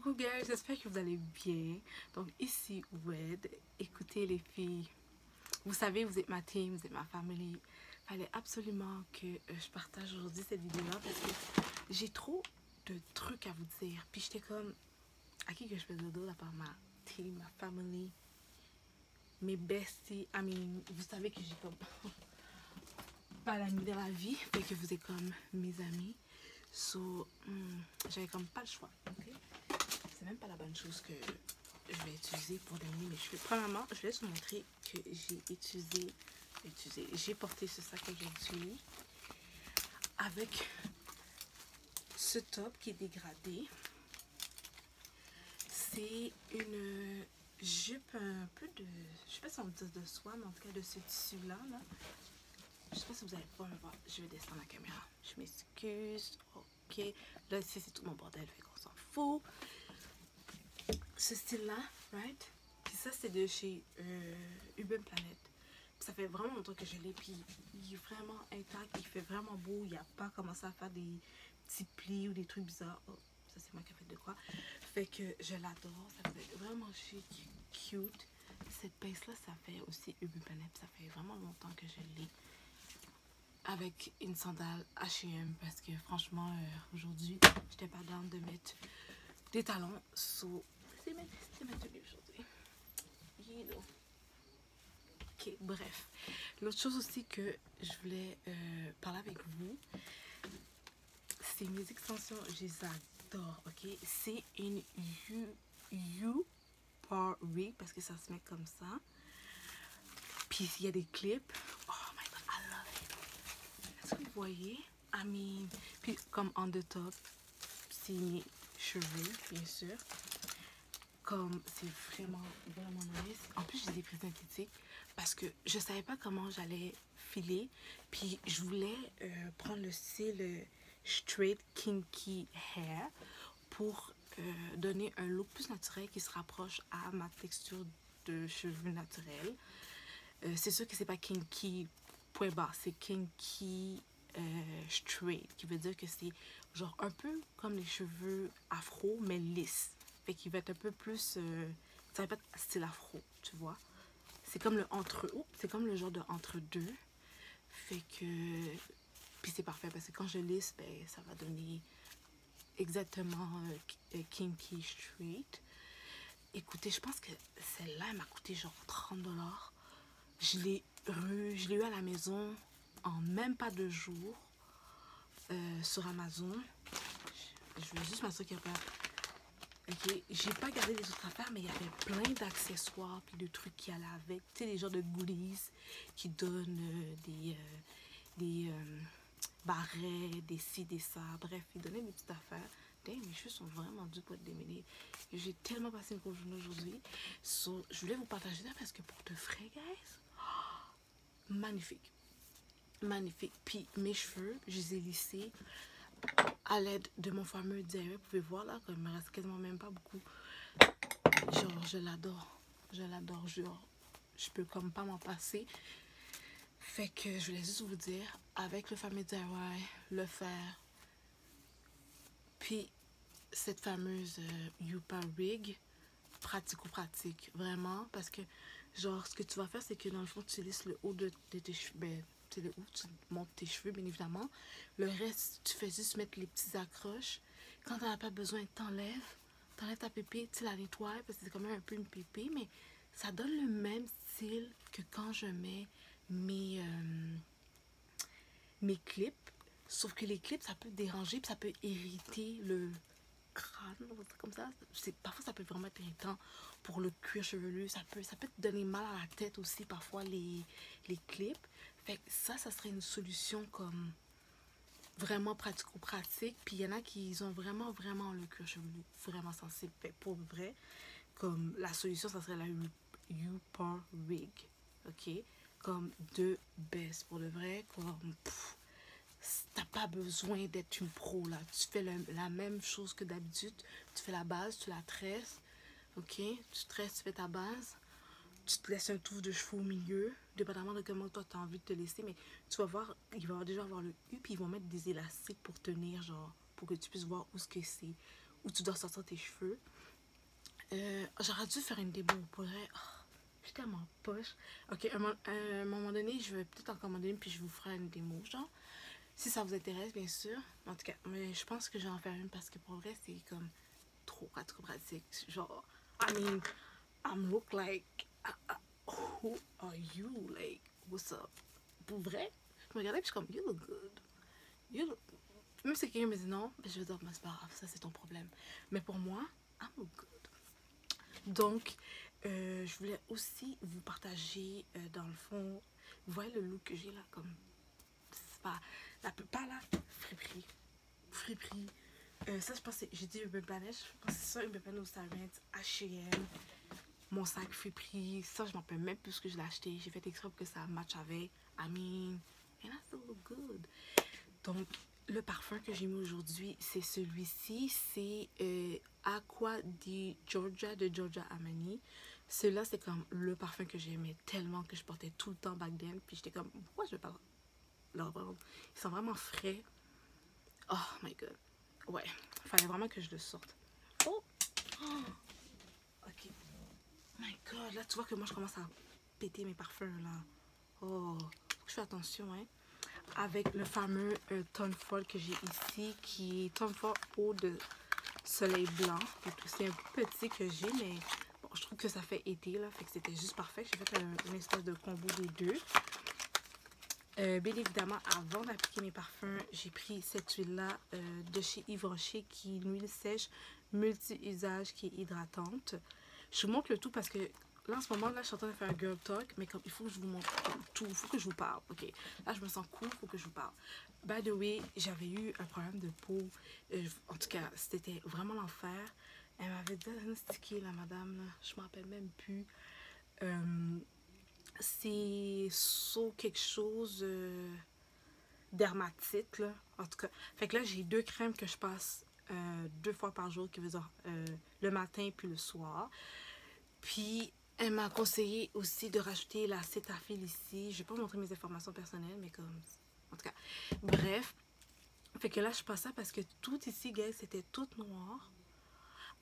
Coucou guys, j'espère que vous allez bien. Donc ici Wed, écoutez les filles, vous savez vous êtes ma team, vous êtes ma famille. Fallait absolument que je partage aujourd'hui cette vidéo là parce que j'ai trop de trucs à vous dire. Puis j'étais comme, à qui que je fais le dos à part ma team, ma famille, mes besties. Vous savez que j'ai comme pas d'amis dans la vie, fait que vous êtes comme mes amis. So, j'avais comme pas le choix, ok? C'est même pas la bonne chose que je vais utiliser pour donner mes cheveux. Premièrement, je vais vous montrer que j'ai porté ce sac aujourd'hui avec ce top qui est dégradé. C'est une jupe un peu de, je sais pas si on dit de soie, mais en tout cas de ce tissu là. Je sais pas si vous allez pouvoir me voir. Je vais descendre la caméra. Je m'excuse. Ok. Là, ici, c'est tout mon bordel. Fait qu'on s'en fout. Ce style-là, right? Puis ça, c'est de chez Urban Planet. Puis ça fait vraiment longtemps que je l'ai. Puis il est vraiment intact. Il fait vraiment beau. Il n'a pas commencé à faire des petits plis ou des trucs bizarres. Oh, ça, c'est moi qui ai fait de quoi. Fait que je l'adore. Ça fait vraiment chic, cute. Cette pince-là, ça fait aussi Urban Planet. Ça fait vraiment longtemps que je l'ai. Avec une sandale H&M parce que franchement aujourd'hui j'étais pas down de mettre des talons, so c'est ma tenue aujourd'hui. Ok, bref, l'autre chose aussi que je voulais parler avec vous, c'est mes extensions. Je les adore. Ok, c'est une U-Par Wig parce que ça se met comme ça, puis il y a des clips. Oh my god, I love it. Est-ce que vous voyez? Puis comme on the top, c'est mes cheveux, bien sûr. Comme c'est vraiment nice. En plus, j'ai des prix synthétiques parce que je savais pas comment j'allais filer. Puis je voulais prendre le style straight kinky hair pour donner un look plus naturel qui se rapproche à ma texture de cheveux naturels. C'est sûr que c'est pas kinky point bas, c'est kinky straight, qui veut dire que c'est genre un peu comme les cheveux afro mais lisses, fait qu'il va être un peu plus ça va pas être style afro, tu vois, c'est comme le c'est comme le genre de entre deux, fait que puis c'est parfait parce que quand je lisse, ben ça va donner exactement kinky straight. Écoutez, je pense que celle-là elle m'a coûté genre 30$. Je l'ai eu à la maison en même pas 2 jours sur Amazon. Je veux juste m'assurer qu'il n'y a pas... Ok, j'ai pas gardé les autres affaires, mais il y avait plein d'accessoires puis de trucs qui allaient avec. Tu sais, les genres de goodies qui donnent des barrets, des ci, des ça. Bref, ils donnaient des petites affaires. Damn, mes cheveux sont vraiment durs pour être démêlés. J'ai tellement passé une grosse journée aujourd'hui. So, je voulais vous partager ça parce que pour de vrai, guys, magnifique. Magnifique. Puis mes cheveux, je les ai lissés à l'aide de mon fameux diary. Vous pouvez voir là, qu'il me reste quasiment même pas beaucoup. Genre, je l'adore. Je l'adore. Genre, je peux comme pas m'en passer. Fait que je voulais juste vous dire, avec le fameux diary, le fer, puis cette fameuse U-Par Wig, pratico-pratique, vraiment, parce que genre ce que tu vas faire, c'est que dans le fond tu lisses le haut de tes cheveux, ben c'est le haut, tu montes tes cheveux bien évidemment, le reste tu fais juste mettre les petits accroches. Quand t'en as pas besoin, t'enlèves ta pépé, tu la nettoies parce que c'est quand même un peu une pépé, mais ça donne le même style que quand je mets mes clips, sauf que les clips ça peut déranger puis ça peut irriter le crâne, comme ça. Parfois ça peut vraiment être irritant pour le cuir chevelu, ça peut te donner mal à la tête aussi parfois les clips. Fait que ça serait une solution comme vraiment pratico-pratique. Puis il y en a qui ont vraiment le cuir chevelu vraiment sensible. Fait pour vrai, comme la solution ça serait la U-Par Wig, ok, comme de best pour le vrai, comme t'as pas besoin d'être une pro là, tu fais la même chose que d'habitude, tu fais la base, tu la tresses, ok, tu tresses, tu fais ta base, tu te laisses un touffe de cheveux au milieu, dépendamment de comment toi tu as envie de te laisser, mais tu vas voir, déjà avoir le U, puis ils vont mettre des élastiques pour tenir, genre, pour que tu puisses voir où est-ce que c'est, où tu dois sortir tes cheveux. J'aurais dû faire une démo pour vrai. Oh, je suis tellement poche. Ok, à un moment donné, je vais peut-être en commander une, puis je vous ferai une démo, genre. Si ça vous intéresse, bien sûr. En tout cas, mais je pense que je vais en faire une parce que pour vrai, c'est comme trop pratique. Genre, I mean, I'm look like, who are you? Like, what's up? Pour vrai, je me regardais et je suis comme, you look good. You look... Même si quelqu'un me dit non, ben je vais dire, mais c'est pas grave, ça c'est ton problème. Mais pour moi, I'm look good. Donc, je voulais aussi vous partager, dans le fond, vous voyez le look que j'ai là, comme, c'est pas, pas là, friperie. Ça, je pense que j'ai dit Urban Planet, je pense que c'est ça, Urban Planet ou Starrent, H&M, mon sac friperie, ça, je m'en rappelle même plus que je l'ai acheté. J'ai fait exprès pour que ça match avec, I mean, and I still look good. Donc, le parfum que j'ai mis aujourd'hui, c'est celui-ci. C'est Aqua di Georgia de Giorgio Armani. Celui-là, c'est comme le parfum que j'aimais tellement que je portais tout le temps back then. Puis j'étais comme, pourquoi je vais pas le reprendre? Ils sont vraiment frais. Oh my god. Ouais, il fallait vraiment que je le sorte. Oh! Oh! Ok. My god, là, tu vois que moi, je commence à péter mes parfums, là. Oh, faut que je fais attention, hein. Avec le fameux Tom Ford que j'ai ici, qui est Tom Ford Eau de Soleil Blanc. C'est un petit que j'ai, mais bon, je trouve que ça fait été, là, fait que c'était juste parfait. J'ai fait une espèce de combo des deux. Bien évidemment, avant d'appliquer mes parfums, j'ai pris cette huile-là de chez Yves Rocher, qui est une huile sèche multi-usage qui est hydratante. Je vous montre le tout parce que là, en ce moment, là, je suis en train de faire un girl talk, mais comme il faut que je vous montre tout, il faut que je vous parle, ok? Là, je me sens cool, il faut que je vous parle. By the way, j'avais eu un problème de peau, en tout cas, c'était vraiment l'enfer. Elle m'avait diagnostiqué, la madame, là, je me rappelle même plus. C'est so quelque chose dermatite, là, en tout cas. Fait que là, j'ai deux crèmes que je passe 2 fois par jour, qui veut dire le matin puis le soir. Puis, elle m'a conseillé aussi de rajouter la cétafil ici. Je vais pas vous montrer mes informations personnelles, mais comme... En tout cas, bref. Fait que là, je passe ça parce que tout ici, guys, c'était tout noir.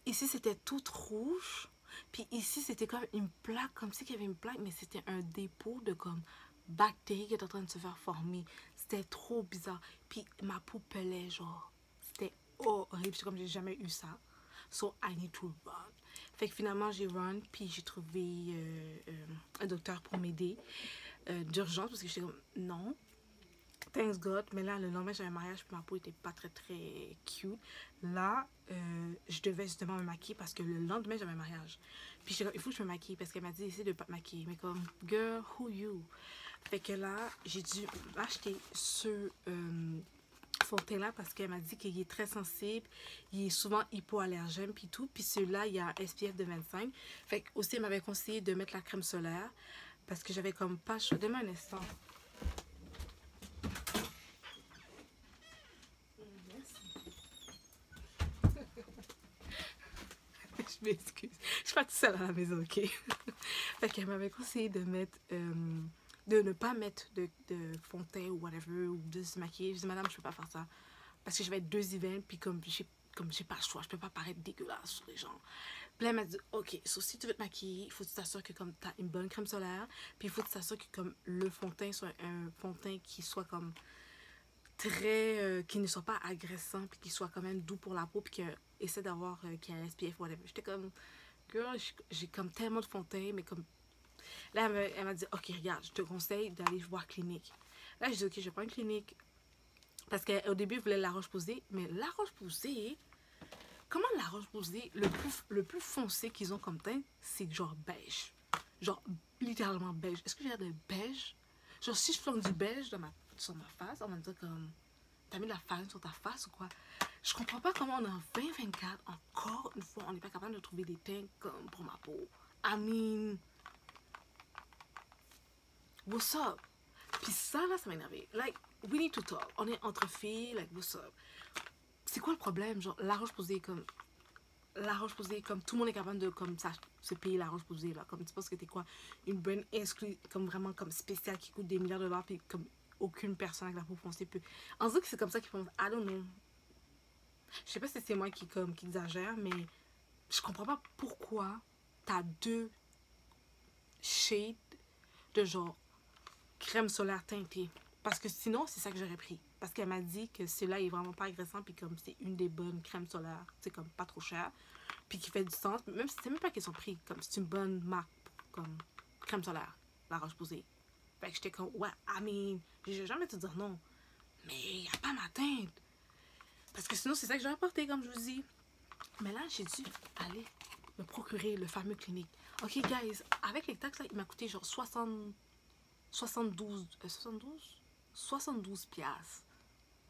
Ici, c'était tout rouge. Puis ici, c'était comme une plaque, comme si il y avait une plaque, mais c'était un dépôt de comme bactéries qui étaient en train de se faire former. C'était trop bizarre. Puis ma peau pelait, genre. C'était horrible. C'est comme j'ai jamais eu ça. So, I need to run. Fait que finalement, j'ai run, puis j'ai trouvé un docteur pour m'aider d'urgence, parce que j'étais comme, non, thanks God. Mais là, le lendemain, j'avais un mariage, puis ma peau était pas très cute. Là, je devais justement me maquiller, parce que le lendemain, j'avais un mariage. Puis j'étais comme, il faut que je me maquille, parce qu'elle m'a dit, essaye de pas te maquiller. Mais comme, girl, who you? Fait que là, j'ai dû acheter ce... fond de teint là parce qu'elle m'a dit qu'il est très sensible, il est souvent hypoallergène puis tout, puis celui-là il y a un SPF de 25. Fait que aussi elle m'avait conseillé de mettre la crème solaire parce que j'avais comme pas chaud. Demain un instant. Je m'excuse, je suis pas toute seule à la maison, ok. Fait qu'elle m'avait conseillé de mettre de ne pas mettre de fond de teint ou whatever, ou de se maquiller. Je dis madame, je peux pas faire ça parce que je vais être 2 events, puis comme j'ai pas le choix, je peux pas paraître dégueulasse sur les gens. Puis là, elle m'a dit, ok, so, si tu veux te maquiller, il faut que tu t'assures que comme t'as une bonne crème solaire, puis il faut que tu t'assures que comme le fond de teint soit un fond de teint qui soit comme très, qui ne soit pas agressant, puis qui soit quand même doux pour la peau, puis qui essaie d'avoir, qui a un SPF, whatever. J'étais comme, girl, j'ai comme tellement de fond de teint, mais comme, là, elle m'a dit, ok, regarde, je te conseille d'aller voir clinique. Là, j'ai dit, ok, je vais prendre une clinique, parce qu'au début, elle voulait la roche-posay, mais la roche-posay, comment la roche-posay, le plus foncé qu'ils ont comme teint, c'est genre beige. Genre littéralement beige. Est-ce que j'ai l'air de beige? Genre si je flanque du beige sur ma face, on va me dire comme, t'as mis de la farine sur ta face ou quoi? Je comprends pas comment on est en 2024, encore une fois, on n'est pas capable de trouver des teints comme pour ma peau. I mean, what's up? Puis ça, là, ça m'a énervé. Like, we need to talk. On est entre filles, like, what's up? C'est quoi le problème? Genre, la roche-posay, comme... La roche-posay, comme tout le monde est capable de comme ça, se payer la roche-posay, là. Comme tu penses que t'es quoi? Une brand exclue, comme vraiment comme spéciale qui coûte des milliards de dollars, puis comme aucune personne avec la peau foncée peut... On dirait que c'est comme ça qu'ils pensent. I don't know. Je sais pas si c'est moi qui exagère, mais je comprends pas pourquoi t'as 2 shades de genre crème solaire teintée. Parce que sinon, c'est ça que j'aurais pris. Parce qu'elle m'a dit que celui-là est vraiment pas agressant, puis comme c'est une des bonnes crèmes solaires, c'est comme pas trop cher, puis qui fait du sens. Même si c'est même pas question de prix, comme c'est une bonne marque, comme crème solaire, La Roche-Posay. Fait que j'étais comme, ouais, I mean, je vais jamais te dire non. Mais il n'y a pas ma teinte. Parce que sinon, c'est ça que j'aurais porté, comme je vous dis. Mais là, j'ai dû aller me procurer le fameux clinique. Ok, guys, avec les taxes, là, il m'a coûté genre 72 piastres.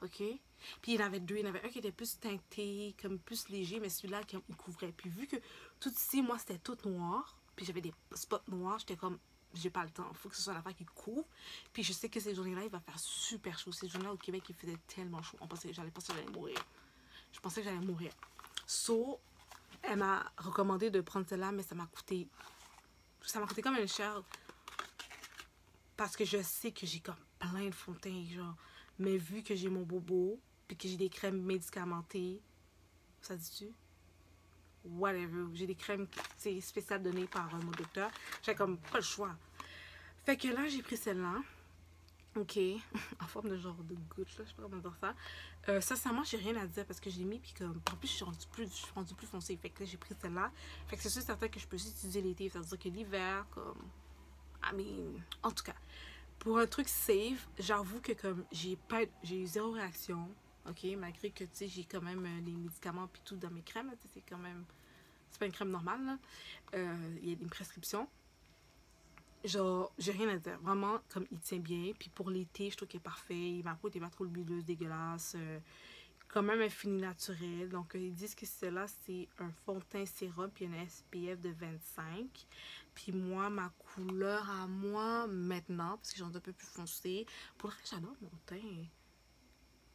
Ok? Puis il y en avait 2. Il y en avait un qui était plus teinté, comme plus léger, mais celui-là qui il couvrait. Puis vu que tout ici, moi, c'était tout noir, puis j'avais des spots noirs, j'étais comme, j'ai pas le temps. Il faut que ce soit l'affaire qui couvre. Puis je sais que ces journées-là, il va faire super chaud. Ces journées-là au Québec, il faisait tellement chaud. J'allais penser que j'allais mourir. Je pensais que j'allais mourir. So, elle m'a recommandé de prendre celle-là, mais ça m'a coûté quand même cher. Parce que je sais que j'ai comme plein de fond de teint, genre. Mais vu que j'ai mon bobo, puis que j'ai des crèmes médicamentées, ça dit-tu? Whatever. J'ai des crèmes spéciales données par mon docteur. J'ai comme pas le choix. Fait que là, j'ai pris celle-là. Ok. En forme de genre de goutte, là. Je sais pas comment dire ça. Sincèrement, j'ai rien à dire parce que je l'ai mis, puis comme. En plus, je suis rendue plus foncée. Fait que là, j'ai pris celle-là. Fait que c'est sûr certain que je peux aussi utiliser l'été. Ça veut dire que l'hiver, comme. I mean. En tout cas. Pour un truc safe, j'avoue que comme j'ai eu 0 réaction, ok, malgré que tu sais j'ai quand même les médicaments puis tout dans mes crèmes, c'est quand même, c'est pas une crème normale là, il y a une prescription. Genre, j'ai rien à dire, vraiment, comme il tient bien, puis pour l'été, je trouve qu'il est parfait, ma peau n'est pas trop huileuse, dégueulasse, quand même un fini naturel, donc ils disent que celle-là c'est un fond de teint sérum puis un SPF de 25. Puis moi, ma couleur à moi maintenant, parce que j'en ai un peu plus foncé, pour le reste, j'adore mon teint.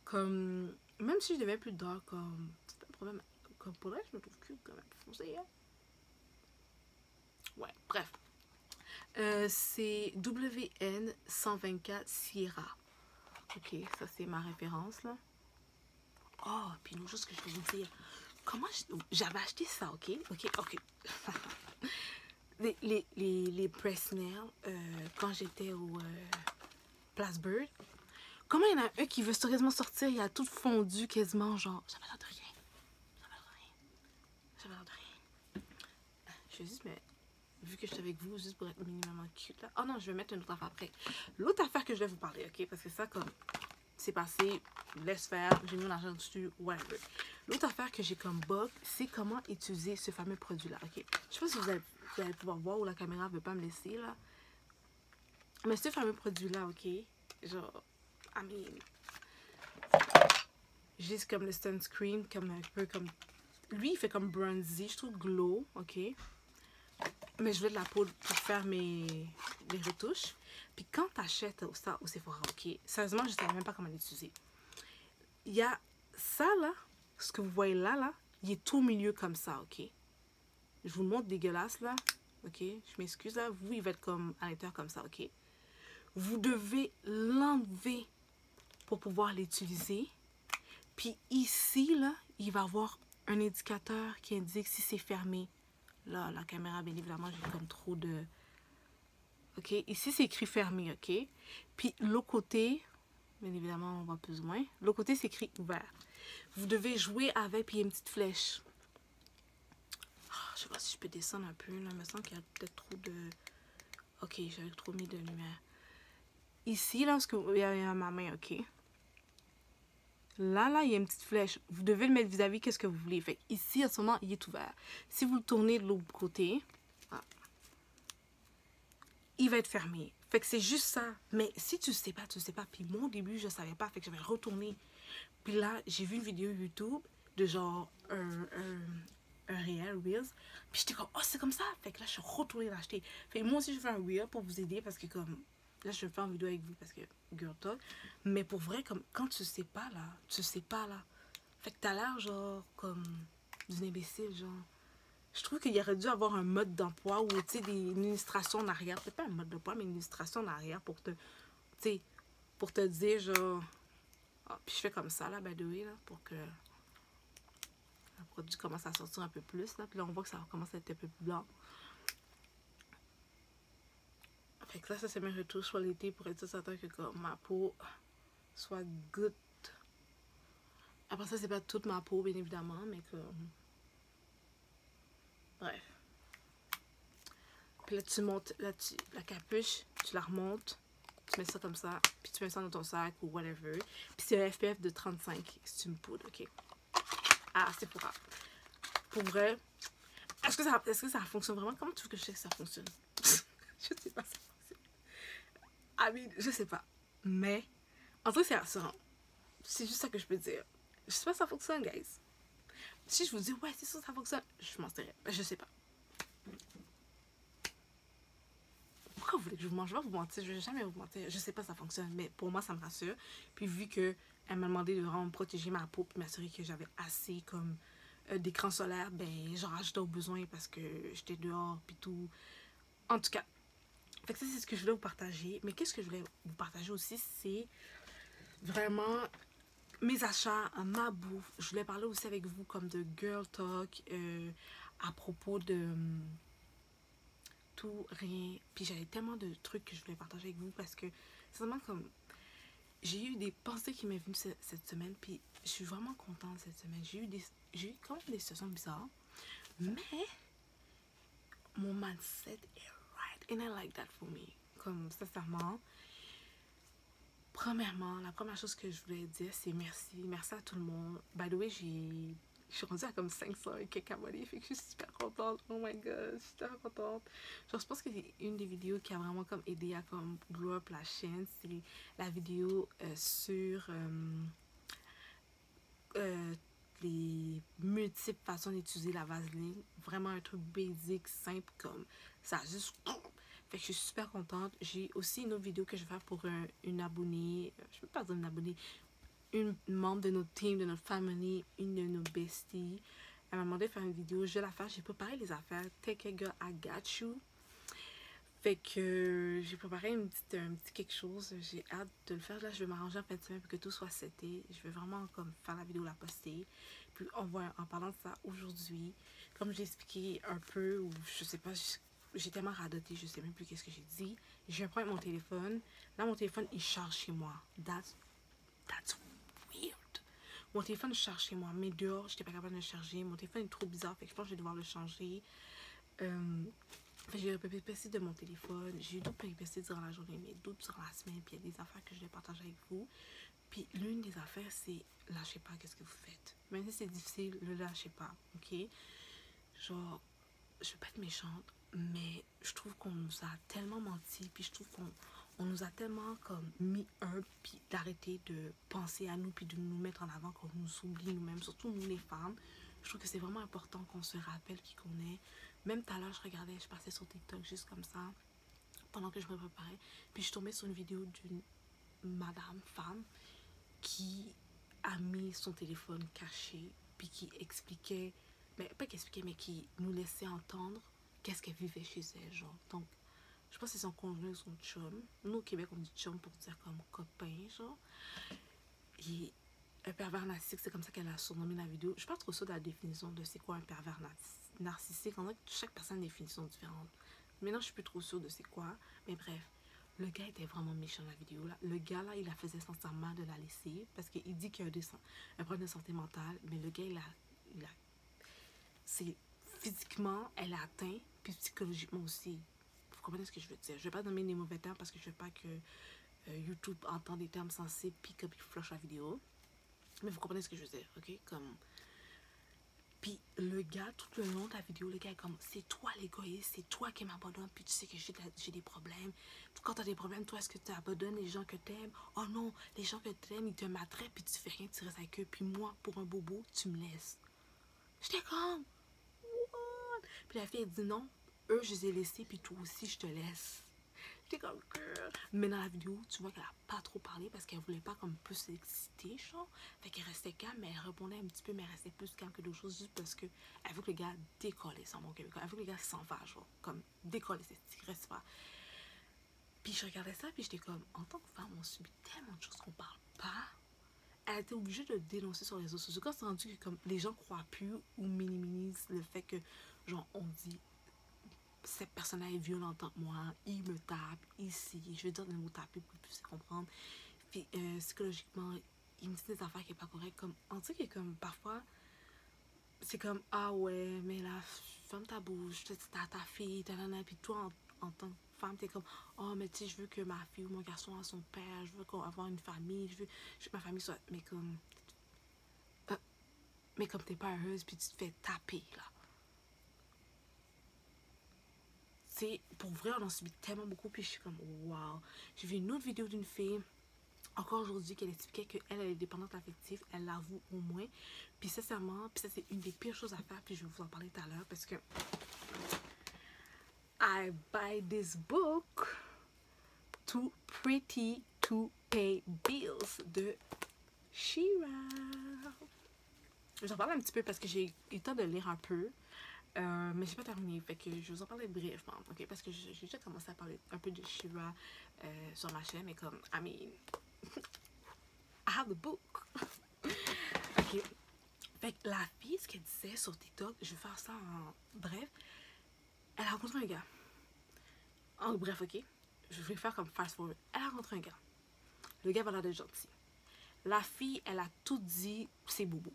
Comme, même si je deviens plus dark, comme, c'est pas un problème. Comme pour le reste, je me trouve cute quand même plus foncé. Hein? Ouais, bref. C'est WN124 Sierra. Ok, ça c'est ma référence là. Oh, puis une autre chose que je vais vous dire. Comment j'avais acheté ça, ok? Ok. les press nails, quand j'étais au Place Bird, comment il y en a un qui veut sérieusement sortir, il a tout fondu quasiment, genre, j'avais l'air de rien. Je vais juste mettre, vu que je suis avec vous, juste pour être minimum cute là. Oh non, je vais mettre une autre affaire après. L'autre affaire que je vais vous parler, ok? Parce que ça, comme, c'est passé, laisse faire, j'ai mis mon argent dessus, whatever. L'autre affaire que j'ai comme bug, c'est comment utiliser ce fameux produit-là, ok? Je sais pas si vous allez pouvoir voir ou la caméra ne veut pas me laisser, là. Mais ce fameux produit-là, ok? Genre, I mean, juste comme le sunscreen, comme un peu comme... Lui, il fait comme bronzy, je trouve glow, ok? Mais je veux de la poudre pour faire les retouches. Puis quand t'achètes ça au Sephora, ok? Sérieusement, je ne savais même pas comment l'utiliser. Il y a ça, là, ce que vous voyez là, il est tout au milieu comme ça, ok? Je vous le montre dégueulasse, là, ok? Je m'excuse, là. Vous, il va être comme à l'intérieur comme ça, ok? Vous devez l'enlever pour pouvoir l'utiliser. Puis ici, là, il va y avoir un indicateur qui indique si c'est fermé. Là, la caméra, bien évidemment, j'ai comme trop de... Ok, ici, c'est écrit fermé, ok? Puis l'autre côté, bien évidemment, on va plus ou moins. L'autre côté, c'est écrit ouvert. Vous devez jouer avec, puis il y a une petite flèche. Oh, je sais pas si je peux descendre un peu, là. Il me semble qu'il y a peut-être trop de... Ok, j'avais trop mis de lumière. Ici, là, parce qu'il y a ma main, ok? Là, il y a une petite flèche. Vous devez le mettre vis-à-vis qu'est-ce que vous voulez. Fait ici, à ce moment, il est ouvert. Si vous le tournez de l'autre côté, il va être fermé. Fait que c'est juste ça. Mais si tu sais pas, tu sais pas. Puis moi, au début, je savais pas. Fait que j'avais retourné. Puis là, j'ai vu une vidéo YouTube de genre un réel, Reels. Puis j'étais comme, oh, c'est comme ça. Fait que là, je suis retournée l'acheter. Fait que moi aussi, je fais un Reel pour vous aider parce que comme... Là, je vais faire une vidéo avec vous parce que girl talk. Mais pour vrai, comme quand tu sais pas là, tu sais pas là. Fait que t'as l'air genre comme d'une imbécile, genre. Je trouve qu'il aurait dû avoir un mode d'emploi ou tu sais, une illustration en arrière. Peut-être pas un mode d'emploi, mais une illustration en arrière pour te, tu sais, pour te dire genre. Oh, puis je fais comme ça là, by the way, là, pour que. produit commence à sortir un peu plus. Là, puis là, on voit que ça commence à être un peu plus blanc. Fait que ça c'est mes retouches sur l'été pour être certain que comme, ma peau soit good. Après ça, c'est pas toute ma peau, bien évidemment, mais comme... Bref. Puis là, tu montes la capuche, tu la remontes, tu mets ça comme ça, puis tu mets ça dans ton sac ou whatever. Puis c'est un SPF de 35, c'est une poudre, ok? Ah, c'est pour grave. Pour vrai, est-ce que ça fonctionne vraiment? Comment tu veux que je sais que ça fonctionne? Je sais pas si ça fonctionne. Ah oui, je sais pas. Mais, en tout cas, c'est rassurant. C'est juste ça que je peux dire. Je sais pas si ça fonctionne, guys. Si je vous dis, ouais, c'est sûr, ça fonctionne, je m'en serais. Je sais pas. Pourquoi vous voulez que je vous mange? Je vais vous mentir, je vais jamais vous mentir. Je sais pas si ça fonctionne, mais pour moi, ça me rassure. Puis vu que elle m'a demandé de vraiment protéger ma peau puis m'assurer que j'avais assez comme d'écran solaire, ben j'en rajoutais au besoin parce que j'étais dehors puis tout. En tout cas, fait que ça c'est ce que je voulais vous partager. Mais qu'est-ce que je voulais vous partager aussi, c'est vraiment mes achats, ma bouffe. Je voulais parler aussi avec vous comme de girl talk à propos de tout, rien. Puis j'avais tellement de trucs que je voulais partager avec vous parce que c'est vraiment comme... J'ai eu des pensées qui m'est venues cette semaine, puis je suis vraiment contente cette semaine. J'ai eu quand même des situations bizarres, mais mon mindset est right, and I like that for me. Comme, sincèrement, premièrement, la première chose que je voulais dire, c'est merci. Merci à tout le monde. By the way, je suis rendue à comme 500 et quelques abonnés, fait que je suis super contente. Oh my god, je suis super contente. Genre, je pense que c'est une des vidéos qui a vraiment comme aidé à comme glow up la chaîne. C'est la vidéo sur les multiples façons d'utiliser la vaseline. Vraiment un truc basique, simple, comme ça, juste... Fait que je suis super contente. J'ai aussi une autre vidéo que je vais faire pour une abonnée, je peux pas dire une abonnée, une membre de notre team, de notre famille, une de nos besties. Elle m'a demandé de faire une vidéo, je vais la faire, j'ai préparé les affaires. Take a girl, I got you. Fait que j'ai préparé un petit quelque chose, j'ai hâte de le faire. Là, je vais m'arranger en fin de semaine pour que tout soit seté. Je vais vraiment comme faire la vidéo, la poster. Puis on va en parlant de ça aujourd'hui. Comme j'ai expliqué un peu, ou je sais pas, j'ai tellement radoté, je sais même plus qu'est-ce que j'ai dit. Je vais prendre mon téléphone. Là, mon téléphone, il charge chez moi. That's weird. Mon téléphone charge chez moi, mais dehors, j'étais pas capable de le charger. Mon téléphone est trop bizarre, fait que je pense que je vais devoir le changer. J'ai eu des péripéties de mon téléphone. J'ai eu d'autres péripéties durant la journée, mais d'autres durant la semaine. Puis il y a des affaires que je vais partager avec vous. Puis l'une des affaires, c'est lâchez pas qu'est-ce que vous faites. Même si c'est difficile, le lâchez pas, ok? Genre, je veux pas être méchante, mais je trouve qu'on nous a tellement menti. Puis je trouve qu'on nous a tellement comme mis puis d'arrêter de penser à nous, puis de nous mettre en avant, qu'on nous oublie nous-mêmes, surtout nous les femmes. Je trouve que c'est vraiment important qu'on se rappelle qui qu'on est. Même tout à l'heure, je passais sur TikTok juste comme ça, pendant que je me préparais. Puis je suis tombée sur une vidéo d'une femme, qui a mis son téléphone caché, puis qui expliquait, mais pas qui expliquait, mais qui nous laissait entendre qu'est-ce qu'elle vivait chez elle, genre. Donc, je pense que c'est son conjoint ou son chum. Nous, au Québec, on dit chum pour dire comme copain, genre. Et un pervers narcissique, c'est comme ça qu'elle a surnommé la vidéo. Je suis pas trop sûre de la définition de c'est quoi un pervers narcissique. On dirait que chaque personne a une définition différente. Maintenant, je suis plus trop sûre de c'est quoi. Mais bref, le gars était vraiment méchant dans la vidéo. Là. Le gars, là, il a faisait sincèrement de la laisser. Parce qu'il dit qu'il y a un problème de santé mentale. Mais le gars, c'est physiquement, elle a atteint. Puis psychologiquement aussi. Vous comprenez ce que je veux dire? Je vais pas nommer des mauvais termes parce que je veux pas que YouTube entend des termes sensibles puis que il flush la vidéo. Mais vous comprenez ce que je veux dire, ok? Comme... Puis le gars, tout le long de la vidéo, le gars est comme, c'est toi l'égoïste, c'est toi qui m'abandonne, puis tu sais que j'ai des problèmes. Quand t'as des problèmes, toi, est-ce que tu abandonnes les gens que t'aimes? Oh non, les gens que t'aimes, ils te maltraitent, puis tu fais rien, tu restes avec eux. Puis moi, pour un bobo, tu me laisses. J'étais comme, what? Puis la fille, elle dit non, eux, je les ai laissés, puis toi aussi, je te laisse. J'étais comme, girl. Mais dans la vidéo, tu vois qu'elle a pas trop parlé parce qu'elle voulait pas comme plus s'exciter, genre. Fait qu'elle restait calme, mais elle répondait un petit peu, mais elle restait plus calme que d'autres choses juste parce que elle veut que le gars décolle sans mon québécois. Elle veut que le gars s'en va, genre. Comme décolle, c'est reste pas. Puis je regardais ça, puis j'étais comme, en tant que femme, on subit tellement de choses qu'on parle pas. elle a été obligée de le dénoncer sur les réseaux sociaux. Quand c'est rendu que comme, les gens croient plus ou minimisent le fait que, genre, on dit cette personne-là est violente entre moi, il me tape, ici, je vais dire le mot taper pour plus comprendre. Puis psychologiquement, il me dit des affaires qui sont pas correctes. Comme, on dit que comme parfois, c'est comme, ah ouais, mais là, ferme ta bouche, t'as ta fille, puis toi, en tant que femme, t'es comme, oh, mais tu sais, je veux que ma fille ou mon garçon a son père, je veux qu'on avoir une famille, je veux que ma famille soit, mais comme t'es pas heureuse, puis tu te fais taper, là. C'est, pour vrai, on en subit tellement beaucoup, puis je suis comme, wow. J'ai vu une autre vidéo d'une fille, encore aujourd'hui, qu'elle expliquait qu'elle est dépendante affective, elle l'avoue au moins, puis sincèrement, puis ça c'est une des pires choses à faire, puis je vais vous en parler tout à l'heure, parce que I buy this book, Too Pretty to Pay Bills, de Shira. J'en parle un petit peu parce que j'ai eu le temps de lire un peu, mais j'ai pas terminé, fait que je vais vous en parler brièvement, ok? Parce que j'ai déjà commencé à parler un peu de Shira sur ma chaîne, mais comme, I mean, I have the book. Ok. Fait que la fille, ce qu'elle disait sur TikTok, je vais faire ça en bref, elle a rencontré un gars. En bref, ok? Je vais faire comme fast forward. Elle a rencontré un gars. Le gars va l'air d'être gentil. La fille, elle a tout dit, c'est bobo.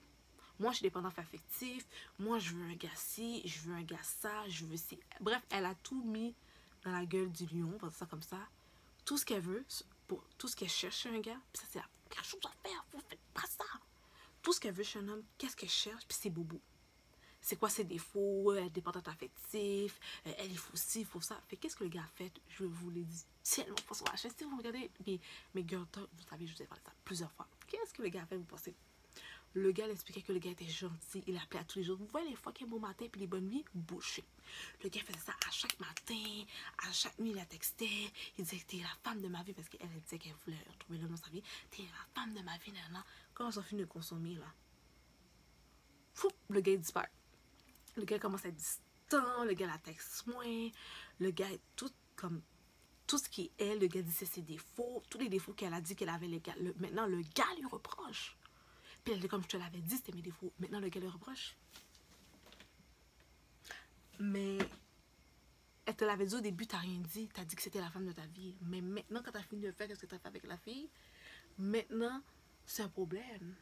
Moi, je suis dépendante affective. Moi, je veux un gars ci, je veux un gars ça, je veux ci. Bref, elle a tout mis dans la gueule du lion, on va dire ça comme ça. Tout ce qu'elle veut, pour tout ce qu'elle cherche chez un gars, puis ça, c'est quelque chose à faire, vous faites pas ça. Tout ce qu'elle veut chez un homme, qu'est-ce qu'elle cherche, puis c'est bobo. C'est quoi ses défauts, elle est dépendante affective, elle il faut ci, il faut ça. Fait qu'est-ce que le gars a fait? Je vous l'ai dit tellement fois sur la chaîne. Si vous regardez mes girl talk, vous savez, je vous ai parlé de ça plusieurs fois. Qu'est-ce que le gars a fait, vous pensez? Le gars l'expliquait que le gars était gentil, il appelait à tous les jours. Vous voyez les fois qu'il est bon matin puis les bonnes nuits, bouché. Le gars faisait ça à chaque matin, à chaque nuit il la textait. Il disait que t'es la femme de ma vie parce qu'elle disait qu'elle voulait retrouver l'homme dans sa vie. T'es la femme de ma vie, là. Quand on s'en finit de consommer, là, fou, le gars il disparaît. Le gars commence à être distant, le gars la texte moins, le gars est tout comme tout ce qui est elle, le gars dit c'est ses défauts, tous les défauts qu'elle a dit qu'elle avait, maintenant le gars lui reproche. Puis elle dit comme je te l'avais dit, c'était mes défauts. Maintenant le gars lui reproche. Mais elle te l'avait dit au début, t'as rien dit, t'as dit que c'était la femme de ta vie. Mais maintenant quand t'as fini de faire ce que t'as fait avec la fille, maintenant c'est un problème.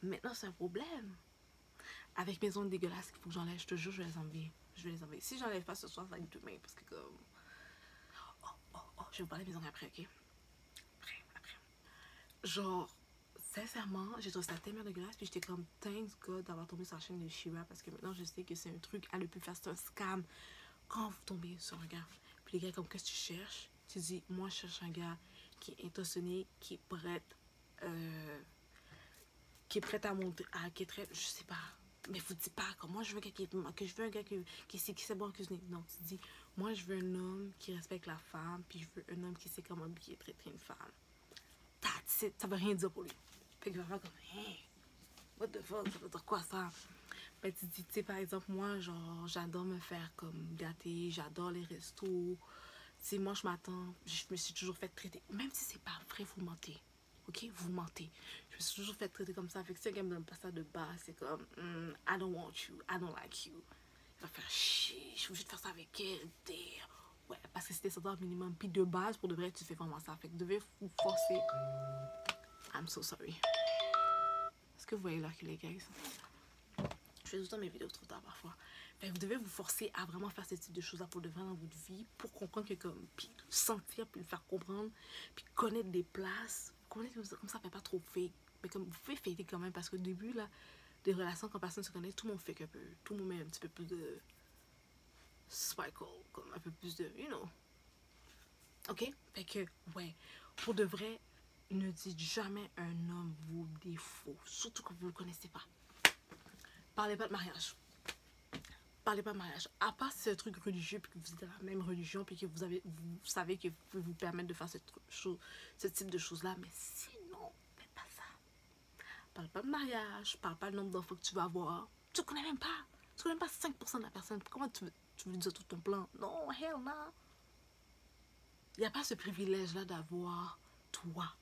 Maintenant c'est un problème. Avec mes ongles dégueulasses qu'il faut que j'enlève, je te jure, je vais les enlever. Je vais les enlever. Si j'enlève pas ce soir, ça va être demain. Parce que comme... je vais vous parler de mes ongles après, ok? Après. Genre, sincèrement, j'ai trouvé ça tellement dégueulasse. Puis j'étais comme, thanks God d'avoir tombé sur la chaîne de Shira. Parce que maintenant, je sais que c'est un truc à le plus faire, c'est un scam. Quand vous tombez sur un gars, puis les gars, comme, qu'est-ce que tu cherches? Tu dis, moi, je cherche un gars qui est intentionné, qui est prêt à monter, qui est très, je sais pas. Mais vous dites pas comme moi je veux que je veux un gars qui sait bon cuisiner. Non, tu dis moi je veux un homme qui respecte la femme, puis je veux un homme qui sait comment bien traiter une femme. Ça veut rien dire pour lui. Fait que vraiment comme hey, what the fuck, ça veut dire quoi ça? Ben tu dis, tu sais par exemple moi genre j'adore me faire comme gâter, j'adore les restos. Tu sais moi je m'attends, je me suis toujours fait traiter, même si c'est pas vrai vous mentez. Ok, vous mentez. Je me suis toujours fait traiter comme ça. Fait que si un gars me donne pas ça de base, c'est comme I don't want you, I don't like you. Il va faire chier, je suis obligée de faire ça avec elle. Ouais, parce que c'était ça minimum. Puis de base, pour de vrai, tu fais vraiment ça. Fait que devez vous forcer. I'm so sorry. Est-ce que vous voyez l'heure qu'il est, guys? Je fais tout le temps mes vidéos trop tard parfois. Fait que vous devez vous forcer à vraiment faire ce type de choses-là pour de vrai dans votre vie. Pour comprendre que comme. Puis sentir, puis le faire comprendre. Puis connaître des places. Comme ça fait pas trop fake, mais comme vous pouvez faker quand même parce qu'au début là des relations quand personne se connaît, tout le monde fake un peu, tout le monde met un petit peu plus de sparkle, comme un peu plus de ok, fait que ouais, pour de vrai ne dites jamais à un homme vos défauts, surtout quand vous le connaissez pas. Parlez pas de mariage, à part si c'est un truc religieux puis que vous êtes dans la même religion puis que vous savez que vous pouvez vous permettre de faire ce type de choses là, mais sinon faites pas ça. Parle pas de mariage, parle pas du nombre d'enfants que tu vas avoir, tu connais même pas 5% de la personne, comment tu veux dire tout ton plan? Non, hell no. Il n'y a pas ce privilège là d'avoir toi,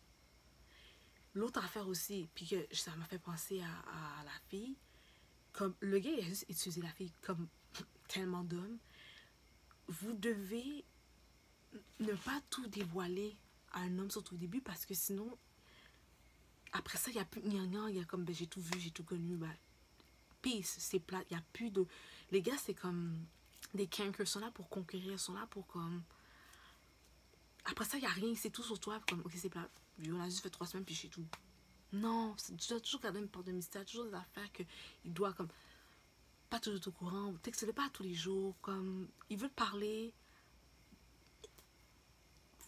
l'autre affaire aussi, puis que ça m'a fait penser à la fille, comme le gars il a juste utilisé la fille comme tellement d'hommes. Vous devez ne pas tout dévoiler à un homme surtout au début, parce que sinon après ça il n'y a plus de gnangnan, il y a comme ben, j'ai tout vu, j'ai tout connu, ben peace, c'est plat, il n'y a plus de... Les gars c'est comme des cankers, sont là pour conquérir, sont là pour comme... Après ça il n'y a rien, c'est tout sur toi, comme ok c'est plat, on a juste fait 3 semaines puis c'est tout. Non, tu dois toujours garder une porte de mystère, toujours des affaires que il doit comme pas toujours au courant, texte-le pas tous les jours, comme il veut te parler,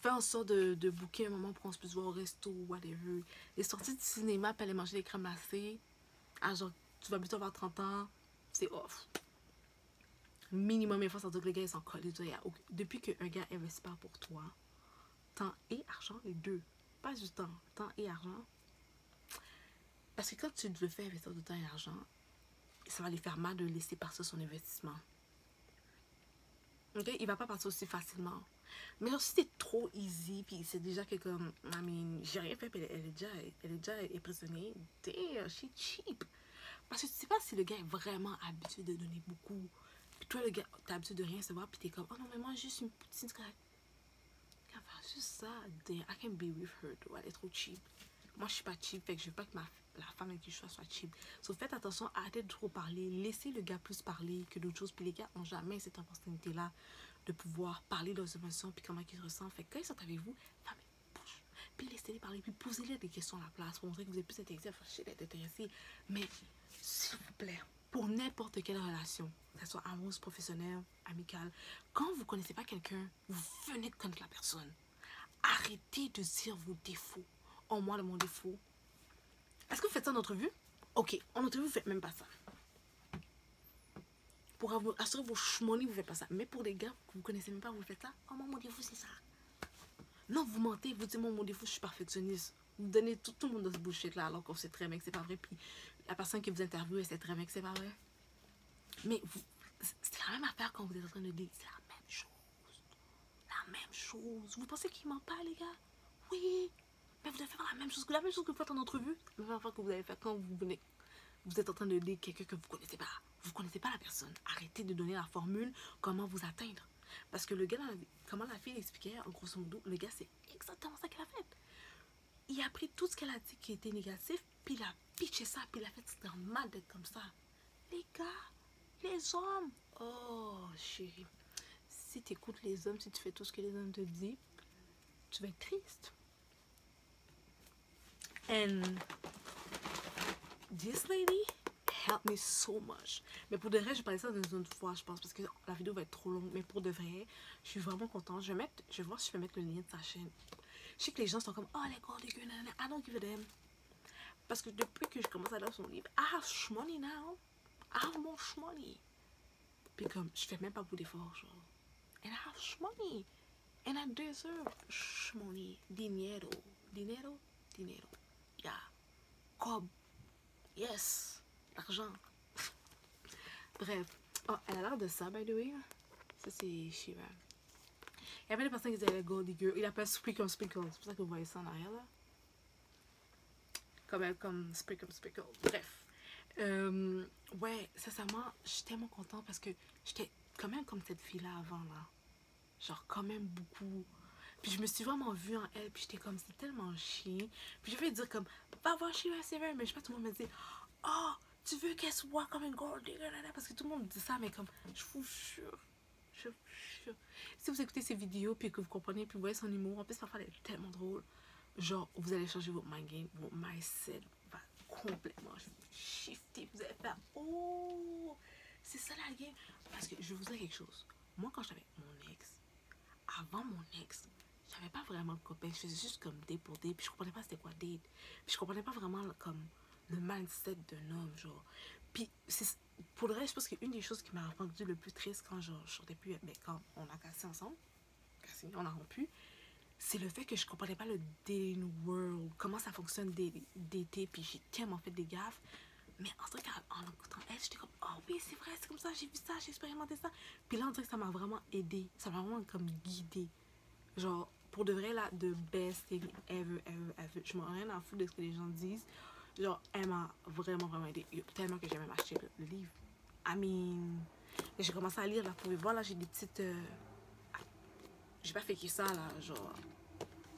fais en sorte de booker un moment pour qu'on se puisse voir au resto ou whatever. Les sorties de cinéma, puis aller manger des crèmes glacées, ah genre tu vas bientôt avoir 30 ans, c'est off. Minimum une fois, ça veut dire que les gars ils s'en collent. Depuis qu'un gars investit pas pour toi, temps et argent, les deux, pas juste temps et argent. Parce que quand tu le fais investir de temps et argent, ça va lui faire mal de laisser partir son investissement. Ok, il va pas partir aussi facilement. Mais si c'est trop easy, puis c'est déjà que comme, I mean, j'ai rien fait, puis elle est déjà emprisonnée, damn, she's cheap. Parce que tu sais pas si le gars est vraiment habitué de donner beaucoup. Puis toi, le gars, t'as habitué de rien savoir, puis t'es comme, oh non, mais moi, juste une petite scratch. Quand faire juste ça, damn, I can be with her, though, elle est trop cheap. Moi, je suis pas cheap, fait que je veux pas que la femme avec qui je sois soit cheap. So, faites attention, arrêtez de trop parler, laissez le gars plus parler que d'autres choses. Puis les gars n'ont jamais cette opportunité-là de pouvoir parler de leurs émotions, puis comment ils se ressentent. Fait que quand ils sont avec vous, femme, bouge. Puis laissez-les parler, puis posez-les des questions à la place pour montrer que vous êtes plus intéressé, d'être intéressé. Mais, s'il vous plaît, pour n'importe quelle relation, que ce soit amoureuse, professionnelle, amicale, quand vous connaissez pas quelqu'un, vous venez de connaître la personne. Arrêtez de dire vos défauts. Oh, moi, de mon défaut. Est-ce que vous faites ça en entrevue? Ok, en entrevue, vous faites même pas ça. Pour assurer vos chemonies, vous faites pas ça. Mais pour des gars que vous connaissez même pas, vous faites ça. Oh, moi, mon défaut, c'est ça. Non, vous mentez, vous dites, moi, mon défaut, je suis perfectionniste. Vous donnez tout le monde dans ce bullshit-là, alors qu'on sait très bien que c'est pas vrai. Puis la personne qui vous interviewe, elle sait très bien que c'est pas vrai. Mais c'est la même affaire quand vous êtes en train de dire, c'est la même chose. La même chose. Vous pensez qu'il ment pas, les gars? Oui. Mais vous devez faire la même chose que vous faites en entrevue. La même affaire que vous allez faire quand vous êtes en train de dire quelqu'un que vous connaissez pas. Vous connaissez pas la personne. Arrêtez de donner la formule comment vous atteindre. Parce que le gars, comment la fille l'expliquait, en grosso modo, le gars, c'est exactement ça qu'elle a fait. Il a pris tout ce qu'elle a dit qui était négatif, puis il a pitché ça, puis il a fait c'était mal d'être comme ça. Les gars, les hommes. Oh, chérie. Si tu écoutes les hommes, si tu fais tout ce que les hommes te disent, tu vas être triste. And this lady helped me so much. Mais pour de vrai, je vais parler ça dans une autre fois, je pense, parce que la vidéo va être trop longue. Mais pour de vrai, je suis vraiment contente. Je vais voir si je peux mettre le lien de sa chaîne. Je sais que les gens sont comme, oh, les gars, les gars, I don't give a damn. Parce que depuis que je commence à lire son livre, I have shmoney now. I have more shmoney. Puis comme, je fais même pas beaucoup d'efforts, genre. And I have shmoney. And I deserve shmoney. Dinero. Dinero? Dinero. Yeah. Cob. Yes. L'argent. Bref. Oh, elle a l'air de ça, by the way. Ça, c'est Shiva. Il y avait des personnes qui disaient Gold Digger. Il appelle Sprinkle Sprinkle. C'est pour ça que vous voyez ça en arrière, là. Comme Sprinkle Sprinkle. Bref. Ouais, sincèrement, je suis tellement contente parce que j'étais quand même comme cette fille-là avant, là. Genre, quand même beaucoup. Puis je me suis vraiment vue en elle, puis j'étais comme, c'est tellement chiant. Puis je vais dire comme, va voir Shiva, c'est vrai, mais je sais pas, tout le monde me dit, oh, tu veux qu'elle soit comme une gold digger, parce que tout le monde dit ça, mais comme, je vous jure, je vous jure. Si vous écoutez ces vidéos, puis que vous comprenez, puis vous voyez son humour, en plus, parfois, elle est tellement drôle. Genre, vous allez changer votre mind game, votre mindset va complètement shifter. Vous allez faire, oh, c'est ça la game. Parce que je vais vous dire quelque chose. Moi, quand j'avais mon ex, avant mon ex, j'avais pas vraiment de copain. Je faisais juste comme date pour date. Puis je comprenais pas c'était quoi date. Puis je comprenais pas vraiment comme le mindset d'un homme, genre. Puis pour le reste, je pense qu'une des choses qui m'a rendu le plus triste quand je sortais plus, mais quand on a cassé ensemble, on a rompu, c'est le fait que je comprenais pas le dating world, comment ça fonctionne d'été, puis j'ai tellement fait des gaffes. Mais en tout cas, en écoutant elle, j'étais comme, oh oui, c'est vrai, c'est comme ça, j'ai vu ça, j'ai expérimenté ça. Puis là, on dirait que ça m'a vraiment aidé, ça m'a vraiment comme guidé. Genre, pour de vrai, là, the best thing ever, ever, ever. Je m'en ai rien à foutre de ce que les gens disent. Genre, elle m'a vraiment, vraiment aidé. Tellement que j'ai même acheté le livre. I mean, j'ai commencé à lire, là, vous pouvez voir, là, j'ai des petites... j'ai pas fait que ça, là, genre...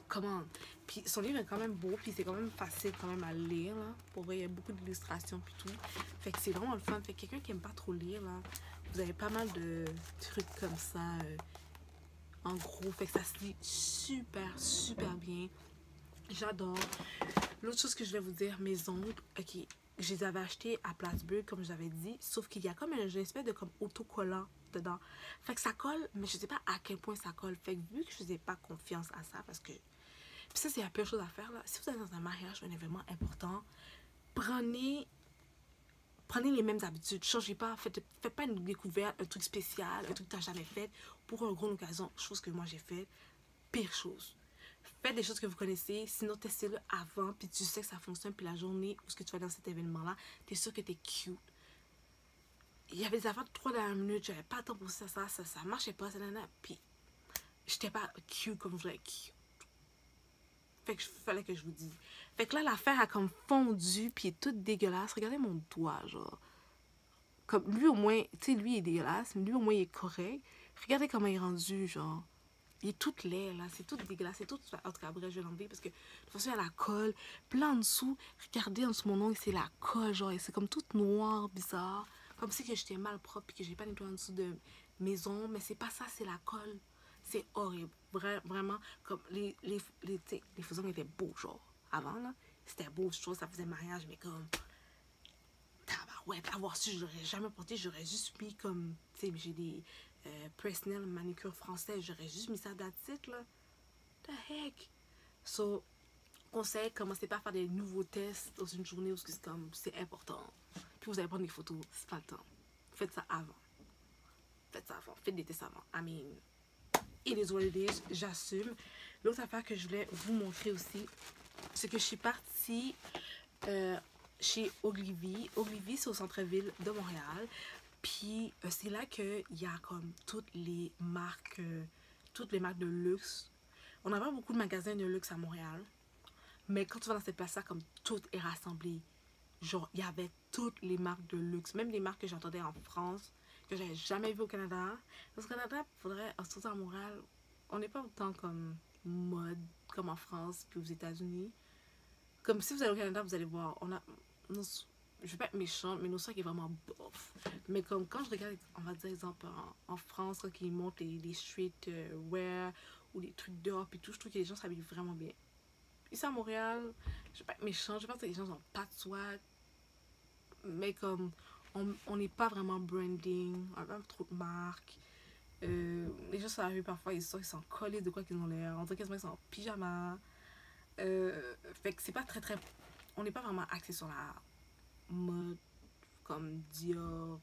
Comment? Puis son livre est quand même beau, puis c'est quand même facile quand même à lire, là. Pour vrai, il y a beaucoup d'illustrations, puis tout. Fait que c'est vraiment le fun. Fait que quelqu'un qui aime pas trop lire, là, vous avez pas mal de trucs comme ça, en gros. Fait que ça se lit super, super bien. J'adore. L'autre chose que je vais vous dire, mes ongles, ok, je les avais achetés à Plattsburgh, comme je l'avais dit, sauf qu'il y a comme une espèce de comme autocollant dedans. Fait que ça colle, mais je sais pas à quel point ça colle. Fait que vu que je faisais pas confiance à ça, parce que... Puis ça, c'est la pire chose à faire, là. Si vous êtes dans un mariage, un événement important, prenez les mêmes habitudes. Changez pas, faites pas une découverte, un truc spécial, un truc que tu n'as jamais fait pour une grande occasion. Chose que moi j'ai fait, pire chose. Faites des choses que vous connaissez, sinon testez-le avant, puis tu sais que ça fonctionne, puis la journée où tu vas dans cet événement-là, tu es sûr que tu es cute. Il y avait des affaires de 3 dernières minutes, j'avais pas le temps pour ça marchait pas, puis j'étais pas cute comme je voulais être cute. Fait que fallait que je vous dise. Fait que là, l'affaire a comme fondu, puis est toute dégueulasse. Regardez mon doigt, genre. Comme lui, au moins, tu sais, lui, il est dégueulasse, mais lui, au moins, il est correct. Regardez comment il est rendu, genre. Il est tout laid, là. C'est tout dégueulasse. C'est tout... En tout cas, bref, je vais l'enlever parce que de toute façon, il y a la colle. Puis là, en dessous, regardez en dessous mon ongle, c'est la colle, genre. Et c'est comme toute noire, bizarre. Comme si que j'étais mal propre puis que j'ai pas nettoyé en dessous de mes ongles. Mais c'est pas ça, c'est la colle. C'est horrible. Vraiment, comme les faux ongles étaient beaux, genre. Avant, là, c'était beau, je trouve, ça faisait mariage, mais comme... Ouais, avoir su, je l'aurais jamais porté, j'aurais juste mis comme... Tu sais, j'ai des Presnell manicure française, j'aurais juste mis ça that's là. The heck? So, conseil, commencez pas à faire des nouveaux tests dans une journée où c'est comme... C'est important. Puis vous allez prendre des photos, c'est pas le temps. Faites ça avant. Faites ça avant. Faites des tests avant. I mean... Et les holidays, j'assume. L'autre affaire que je voulais vous montrer aussi, c'est que je suis partie chez Ogilvy. Ogilvy, c'est au centre-ville de Montréal. Puis c'est là qu'il y a comme toutes les marques de luxe. On n'a pas beaucoup de magasins de luxe à Montréal. Mais quand tu vas dans cette place-là, comme tout est rassemblé. Genre, il y avait toutes les marques de luxe. Même les marques que j'entendais en France, que j'avais jamais vu au Canada. Parce qu'au Canada, faudrait, surtout à Montréal, on n'est pas autant comme mode, comme en France, puis aux États-Unis. Comme si vous allez au Canada, vous allez voir, on a... Je vais pas être méchante, mais nos sacs est vraiment bof. Mais comme quand je regarde, on va dire exemple en France, quand ils montent les street wear ou les trucs d'or puis tout, je trouve que les gens s'habillent vraiment bien. Ici à Montréal, je vais pas être méchante, je pense que les gens ont pas de swag, mais comme on n'est pas vraiment branding, on n'a pas trop de marques. Les gens sur la rue parfois ils sont collés de quoi qu'ils ont l'air, on dirait quasiment qu'ils sont en pyjama. Fait que c'est pas très très, on n'est pas vraiment axé sur la mode comme Dior,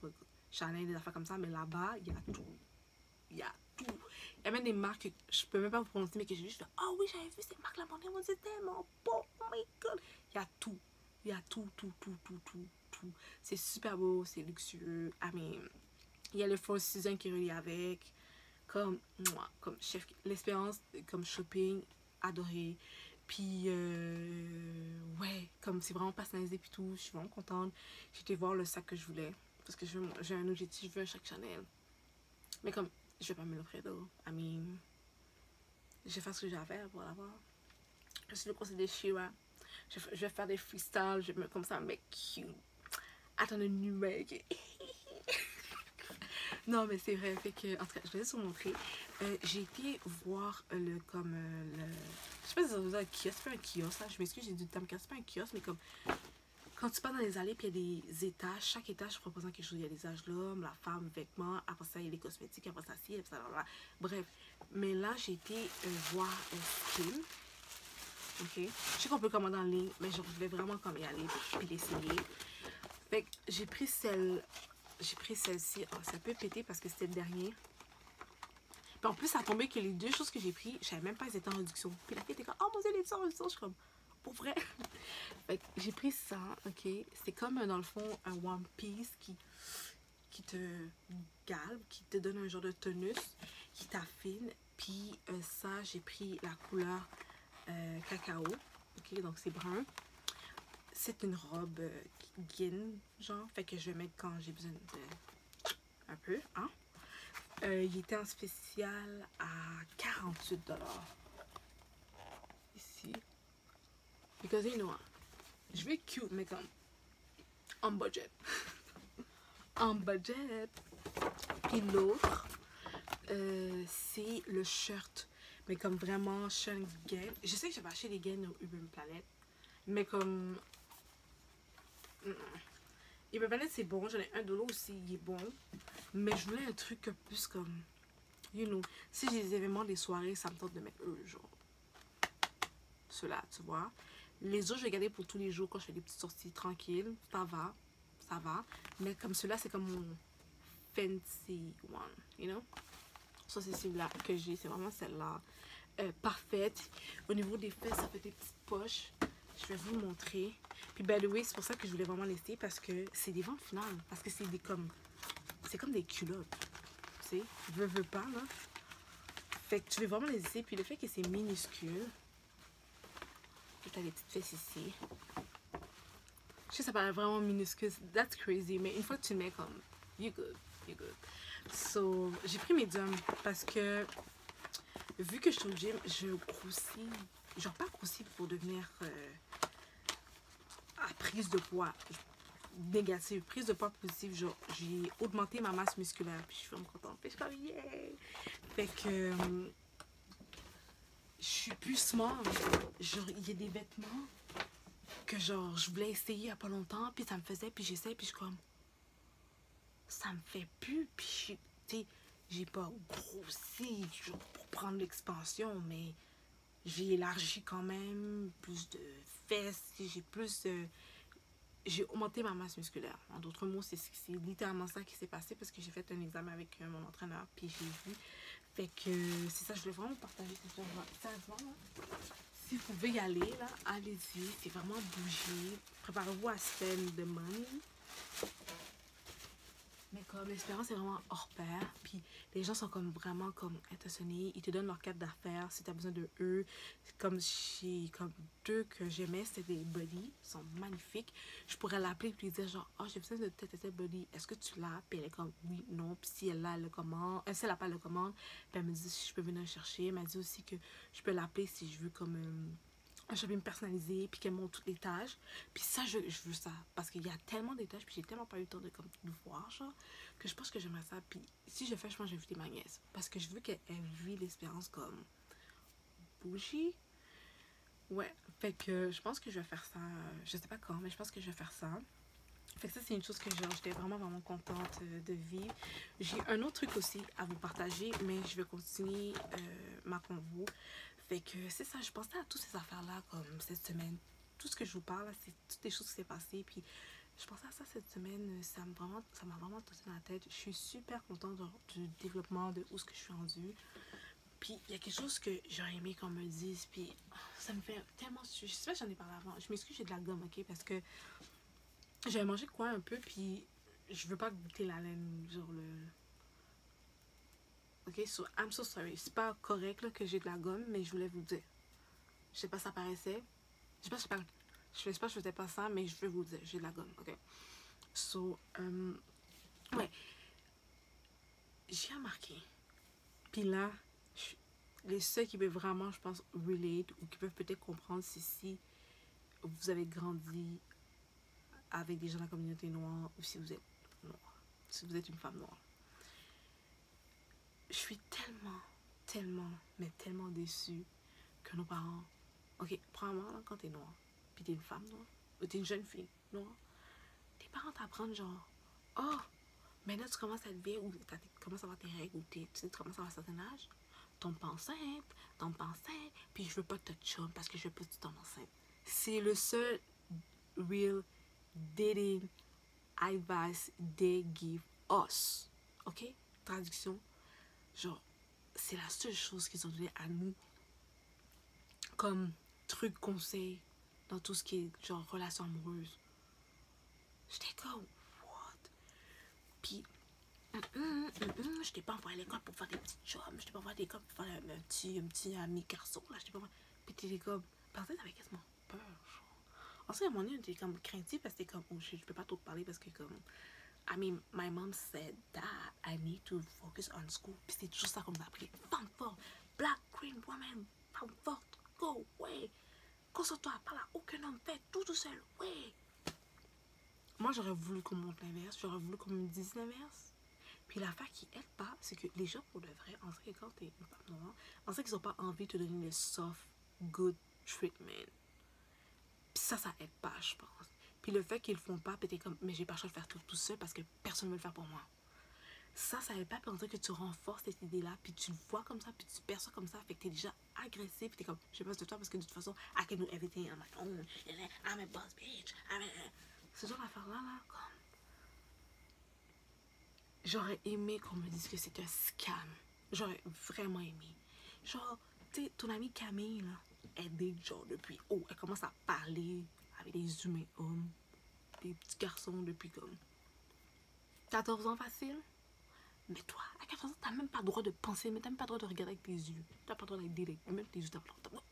Chanel, des affaires comme ça, mais là-bas il y a tout. Il y a tout. Il y a même des marques que je peux même pas vous prononcer, mais que j'ai juste fait, oh oui, j'avais vu ces marques là, mon c'est tellement beau, oh my god. Il y a tout. Il y a tout. C'est super beau, c'est luxueux. I mean, il y a le Four Seasons qui est relié avec. Comme chef, l'expérience, comme shopping, adoré. Puis, ouais, comme c'est vraiment personnalisé puis tout, je suis vraiment contente. J'ai été voir le sac que je voulais. Parce que j'ai un objectif, je veux un sac Chanel. Mais comme, je vais pas me l'offrir d'eau. I mean, je vais faire ce que j'ai à faire pour l'avoir. Je suis le conseil de Shira. Je vais faire des freestyles, je vais me comme ça, mec cute. Attends le numéro. Non, mais c'est vrai, fait que, en tout cas, je vais juste vous montrer. J'ai été voir le, comme, je sais pas si ça veut dire un kiosque, c'est pas un kiosque, là, je m'excuse, j'ai dit le terme kiosque, c'est pas un kiosque, mais comme, quand tu pars dans les allées, puis il y a des étages, chaque étage représente quelque chose. Il y a les âges de l'homme, la femme, vêtements, après ça, il y a les cosmétiques, après ça, ci, après ça, blablabla. Bref, mais là, j'ai été voir Skin. Ok, je sais qu'on peut commander en ligne, mais je voulais vraiment comme y aller, puis l'essayer. Fait que j'ai pris celle-ci. Oh, ça peut péter parce que c'était le dernier. Puis en plus, ça a tombé que les deux choses que j'ai pris, je savais même pas qu'elles étaient en réduction. Puis la fille était comme, oh mon dieu, les deux en réduction. Je suis comme, pour vrai. Fait que j'ai pris ça, ok. C'est comme dans le fond un One Piece qui te galbe, qui te donne un genre de tonus, qui t'affine. Puis ça, j'ai pris la couleur cacao. Ok, donc c'est brun. C'est une robe guine, genre. Fait que je vais mettre quand j'ai besoin de... un peu, hein. Il était en spécial à 48 $. Ici. Because you know, je vais cute, mais comme en budget. En budget. Puis l'autre, c'est le shirt. Mais comme vraiment shirt gain. Je sais que j'ai acheté des gains au Urban Planet. Mais comme... Urban Planet c'est bon. J'en ai un de l'autre aussi, il est bon. Mais je voulais un truc plus comme... You know, si j'ai des événements, des soirées, ça me tente de mettre eux, genre. Ceux-là, tu vois. Les autres, je vais garder pour tous les jours quand je fais des petites sorties tranquilles. Ça va. Ça va. Mais comme ceux-là, c'est comme mon fancy one, you know. Ça, c'est celui-là que j'ai. C'est vraiment celle-là. Parfaite. Au niveau des fesses, ça fait des petites poches. Je vais vous montrer. Puis, by the way, c'est pour ça que je voulais vraiment l'essayer parce que c'est des ventes finales. Parce que c'est des comme... C'est comme des culottes. Tu sais, veux pas, là. Fait que tu veux vraiment les essayer. Puis le fait que c'est minuscule. Puis t'as les petites fesses ici. Je sais que ça paraît vraiment minuscule. That's crazy. Mais une fois que tu le mets comme... You good. You good. So, j'ai pris medium parce que... Vu que je suis au gym, je grossis. Genre pas grossis pour devenir... à prise de poids négative, prise de poids positive, genre j'ai augmenté ma masse musculaire, puis je suis vraiment contente, puis je suis comme yeah! Fait que je suis plus small, genre il y a des vêtements que genre je voulais essayer il y a pas longtemps, puis ça me faisait, puis j'essaie, puis je suis comme ça me fait plus, puis tu sais, j'ai pas grossi genre pour prendre l'expansion, mais j'ai élargi quand même, plus de fesses, j'ai plus de... J'ai augmenté ma masse musculaire. En d'autres mots, c'est littéralement ça qui s'est passé parce que j'ai fait un examen avec mon entraîneur, puis j'ai vu. Fait que c'est ça, je voulais vraiment partager cette chose. Si vous pouvez y aller, là, allez-y. C'est vraiment bouger. Préparez-vous à spend the money. Mais comme l'expérience est vraiment hors pair, puis les gens sont comme vraiment comme intentionnés, ils te donnent leur carte d'affaires si tu as besoin de eux. Comme j'ai comme deux que j'aimais, c'était des buddies, ils sont magnifiques. Je pourrais l'appeler et lui dire genre oh j'ai besoin de tel buddy, est-ce que tu l'as? Puis elle est comme oui, non, puis si elle a le commande, si elle n'a pas le commande, puis elle me dit si je peux venir le chercher. Elle m'a dit aussi que je peux l'appeler si je veux comme un shopping personnalisé, puis qu'elle montre toutes les tâches. Puis ça, je veux ça. Parce qu'il y a tellement de tâches, puis j'ai tellement pas eu le temps de comme tout voir, genre, que je pense que j'aimerais ça. Puis si je fais, je pense que je vais inviter ma nièce. Parce que je veux qu'elle vit l'expérience comme bougie. Ouais, fait que je pense que je vais faire ça. Je sais pas quand, mais je pense que je vais faire ça. Fait que ça, c'est une chose que genre, j'étais vraiment, vraiment contente de vivre. J'ai un autre truc aussi à vous partager, mais je vais continuer ma convo. Fait que c'est ça, je pensais à toutes ces affaires-là comme cette semaine. Tout ce que je vous parle, c'est toutes les choses qui s'est passées. Puis je pensais à ça cette semaine, ça m'a vraiment tourné dans la tête. Je suis super contente du développement, de où ce que je suis rendue. Puis il y a quelque chose que j'aurais aimé qu'on me dise. Puis ça me fait tellement... Je sais pas si j'en ai parlé avant. Je m'excuse, j'ai de la gomme, ok? Parce que j'avais mangé quoi un peu, puis je veux pas goûter la laine, genre le... Ok, so I'm so sorry. C'est pas correct là, que j'ai de la gomme, mais je voulais vous dire. Je sais pas, ça paraissait. Je sais pas, je faisais pas ça, mais je vais vous dire, j'ai de la gomme, ok? So, ouais. J'ai remarqué. Puis là, les seuls qui peuvent vraiment, je pense, relate, ou qui peuvent peut-être comprendre si vous avez grandi avec des gens de la communauté noire, ou si vous êtes noir, si vous êtes une femme noire. Je suis mais tellement déçue que nos parents... Ok, premièrement, là, quand t'es noire, puis t'es une femme noire, ou t'es une jeune fille noire, tes parents t'apprennent genre, oh, maintenant tu commences à être vieille, ou tu commences à avoir tes règles, ou tu commences à avoir un certain âge, tombe pas enceinte, puis je veux pas te chum parce que je veux pas que tu tombes enceinte. C'est le seul real dating advice they give us. Ok? Traduction. Genre, c'est la seule chose qu'ils ont donné à nous comme truc, conseil dans tout ce qui est genre relation amoureuse. J'étais comme, what? Puis, je je t'ai pas envoyé à l'école pour faire des petits jobs. Je t'ai pas envoyé à l'école pour faire un petit ami garçon. Là, je t'ai pas envoyé. Puis t'étais comme, parce que t'avais quasiment peur. Ensuite, à un moment donné, on était comme craintif parce que t'es comme, oh shit, je peux pas trop te parler parce que comme, I mean, my mom said that I need to focus on school. Puis c'est toujours ça qu'on nous a appris. Femme forte, black, green woman, femme forte, go, ouais. Concentre-toi, parle à aucun homme, fais tout seul, ouais. Moi, j'aurais voulu qu'on monte l'inverse, j'aurais voulu qu'on me dise l'inverse. Puis l'affaire qui aide pas, c'est que les gens, pour de vrai, on sait que quand t'es une femme noire, on sait qu'ils ont pas envie de te donner le soft, good treatment. Puis ça aide pas, je pense. Puis le fait qu'ils le font pas, puis t'es comme, mais j'ai pas le choix de faire tout seul parce que personne ne veut le faire pour moi. Ça aide pas, puis on dirait que tu renforces cette idée-là, puis tu le vois comme ça, puis tu perçois comme ça, fait que t'es déjà agressif, puis t'es comme, je pense de toi parce que de toute façon, I can do everything on my own, I'm a boss bitch, ce genre d'affaire-là, là, comme... J'aurais aimé qu'on me dise que c'est un scam. J'aurais vraiment aimé. Genre, tu sais, ton amie Camille, là, elle date genre depuis... Oh, elle commence à parler avec des humains hommes, des petits garçons depuis comme 14 ans facile. Mais toi, à 14 ans, t'as même pas le droit de penser, mais t'as même pas le droit de regarder avec tes yeux. T'as pas le droit d'être avec même tes yeux, t'as pas le droit.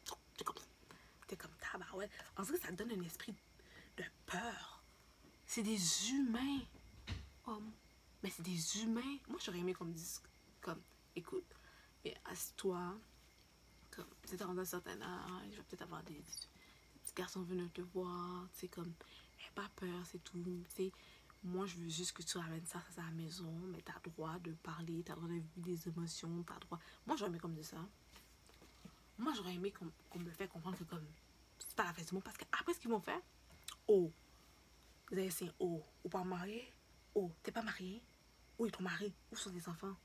T'es comme tabarouette. En vrai, ça donne un esprit de peur. C'est des humains, hommes. Mais c'est des humains. Moi, j'aurais aimé qu'on me dise, comme, écoute, assieds-toi, comme, tu sais, dans un certain âge, je vais peut-être avoir des petits garçons venir te voir, tu sais, comme, n'aie pas peur, c'est tout, tu sais. Moi, je veux juste que tu ramènes ça à la maison, mais t'as le droit de parler, t'as le droit de vivre des émotions, t'as le droit. Moi, j'aurais aimé comme dire ça. Moi, j'aurais aimé qu'on me fait comprendre que, comme, c'est pas la fête du monde, parce qu'après, ce qu'ils vont faire, oh, vous avez essayé, oh, ou pas marié, oh, t'es pas marié, où est ton mari, où sont tes enfants?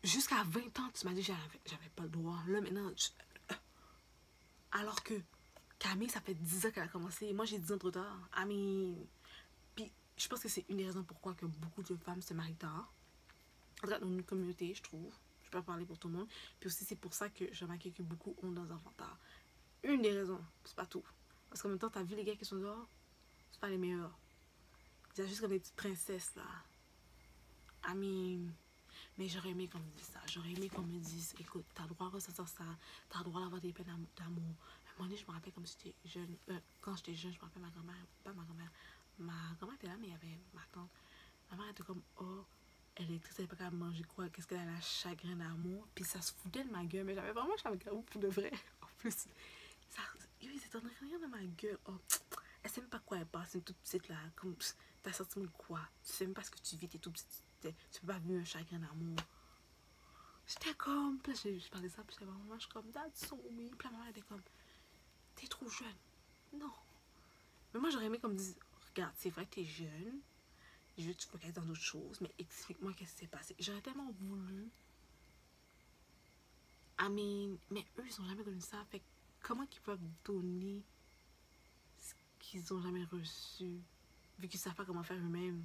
Jusqu'à 20 ans, tu m'as dit que j'avais pas le droit. Là, maintenant, alors que Camille, ça fait 10 ans qu'elle a commencé. Moi, j'ai 10 ans trop tard. Puis, je pense que c'est une des raisons pourquoi que beaucoup de femmes se marient tard. En tout cas, dans une communauté, je trouve. Je peux pas parler pour tout le monde. Puis aussi, c'est pour ça que j'ai remarqué que beaucoup ont des enfants tard. Une des raisons, c'est pas tout. Parce qu'en même temps, t'as vu les gars qui sont dehors? C'est pas les meilleurs. Ils sont juste comme des petites princesses, là. Mais j'aurais aimé qu'on me dise ça. J'aurais aimé qu'on me dise, écoute, t'as le droit de ressentir ça. T'as le droit d'avoir des peines d'amour. À un moment donné, je me rappelle comme j'étais jeune. Quand j'étais jeune, je me rappelle ma grand-mère. Pas ma grand-mère. Ma grand-mère était là, mais il y avait ma tante. Ma mère était comme, oh, elle est triste, elle n'est pas capable de manger quoi. Qu'est-ce qu'elle a, la chagrin d'amour. Puis ça se foutait de ma gueule. Mais j'avais vraiment chagrin d'amour pour de vrai. En plus, ça, ils étaient en train de rire de ma gueule. Oh, elle sait même pas quoi elle passe. Une toute petite là. Comme, t'as sorti de quoi? Tu sais même pas ce que tu vis, t'es tout petit. Tu peux pas vivre un chagrin d'amour. J'étais comme, puis je parlais ça, puis je suis comme, that's so me. Puis la maman était comme, t'es trop jeune. Non. Mais moi, j'aurais aimé comme dire, regarde, c'est vrai que t'es jeune, je veux que tu focuses dans d'autres choses, mais explique-moi qu'est-ce qui s'est passé. J'aurais tellement voulu. Mais eux, ils ont jamais connu ça. Fait comment qu'ils peuvent donner ce qu'ils ont jamais reçu, vu qu'ils savent pas comment faire eux-mêmes?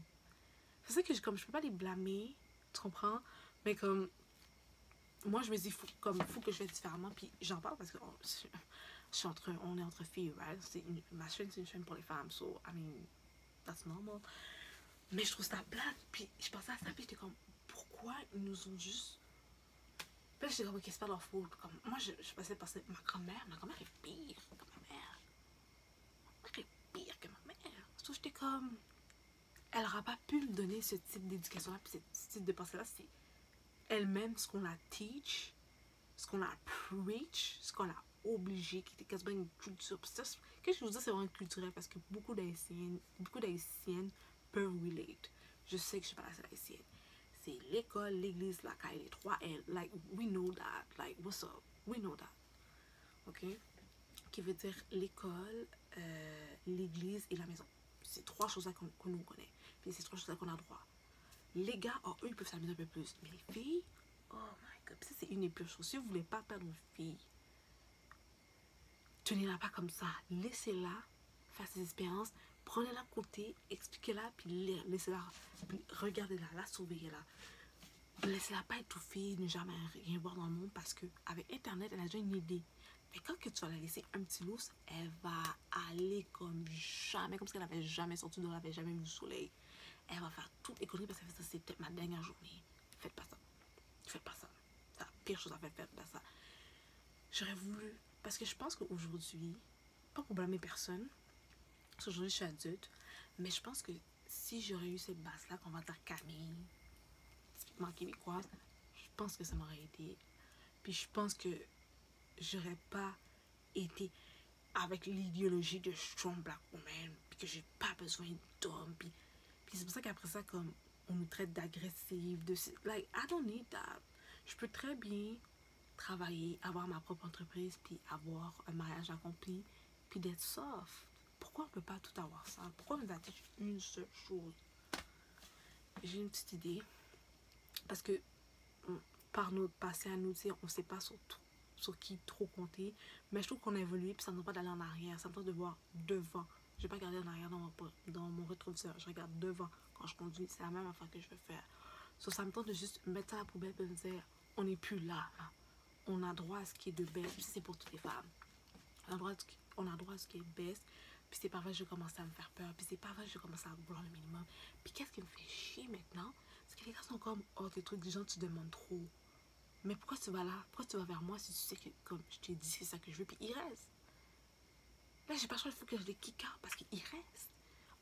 C'est ça que je peux pas les blâmer, tu comprends? Mais comme, moi je me dis, faut que je fasse différemment, puis j'en parle parce que on est entre filles, right? Ma chaîne, c'est une chaîne pour les femmes, so, that's normal. Mais je trouve ça plate, puis je pensais à ça, puis j'étais comme, pourquoi ils nous ont juste... Puis j'étais comme, ok, c'est pas leur faute. Comme, moi, je passais par ma grand-mère est pire que ma mère. Ma mère est pire que ma mère. Surtout, j'étais comme... Elle n'aura pas pu me donner ce type d'éducation-là, puis ce type de pensée-là, c'est elle-même ce qu'on la teach, ce qu'on la preach, ce qu'on la obligé, qui était quasiment une culture. Qu'est-ce que je vous dis, c'est vraiment culturel parce que beaucoup d'Haïtiennes peuvent relate. Je sais que je suis pas la seule Haïtienne. C'est l'école, l'église, la caille, les 3 L. Like, we know that. Like, what's up? We know that. Ok? Qui veut dire l'école, l'église et la maison. C'est 3 choses-là qu'on nous connaît. Puis c'est 3 choses-là qu'on a droit. Les gars, oh, eux, ils peuvent s'amuser un peu plus. Mais les filles, oh my god, ça c'est une des pires choses. Si vous voulez pas perdre vos filles, tenez-la pas comme ça. Laissez-la faire ses expériences. Prenez-la à côté, expliquez-la, puis laissez-la, regardez-la, surveillez-la. Laissez-la pas étouffer, ne jamais rien voir dans le monde parce que avec Internet, elle a déjà une idée. Mais quand que tu vas la laisser un petit lousse, elle va aller comme jamais, comme si elle n'avait jamais sorti de l'eau, elle n'avait jamais vu le soleil. Elle va faire tout des conneries parce que ça, c'est peut-être ma dernière journée. Faites pas ça. Faites pas ça. C'est la pire chose à faire, faites pas ça. J'aurais voulu, parce que je pense qu'aujourd'hui, pas pour blâmer personne, parce qu'aujourd'hui je suis adulte, mais je pense que si j'aurais eu cette base-là, qu'on va dire Camille, typiquement québécoise, je pense que ça m'aurait aidé. Puis je pense que j'aurais pas été avec l'idéologie de strong black woman, puis que j'ai pas besoin d'hommes, puis c'est pour ça qu'après ça, comme on nous traite d'agressive, de like I don't need that. Je peux très bien travailler, avoir ma propre entreprise, puis avoir un mariage accompli, puis d'être soft. Pourquoi on peut pas tout avoir ça? Pourquoi on nous attache une seule chose? J'ai une petite idée, parce que par notre passé à nous dire, on sait pas sur qui trop compter, mais je trouve qu'on a évolué, puis ça ne doit pas d'aller en arrière, ça me tente de voir devant. Je vais pas regarder en arrière dans mon rétroviseur, je regarde devant quand je conduis, c'est la même affaire que je vais faire. So, ça me tente de juste mettre ça à la poubelle et me dire, on n'est plus là, hein. On a droit à ce qui est de best, c'est pour toutes les femmes. On a droit à ce qui est best, puis c'est pas vrai que je commence à me faire peur, puis c'est pas vrai que je commence à vouloir le minimum. Puis qu'est-ce qui me fait chier maintenant, c'est que les gars sont comme, oh, tes trucs, des gens, tu demandes trop. Mais pourquoi tu vas là? Pourquoi tu vas vers moi si tu sais que, comme je t'ai dit, c'est ça que je veux, puis il reste. Là, j'ai pas le choix, il faut que je les kick out parce qu'il reste.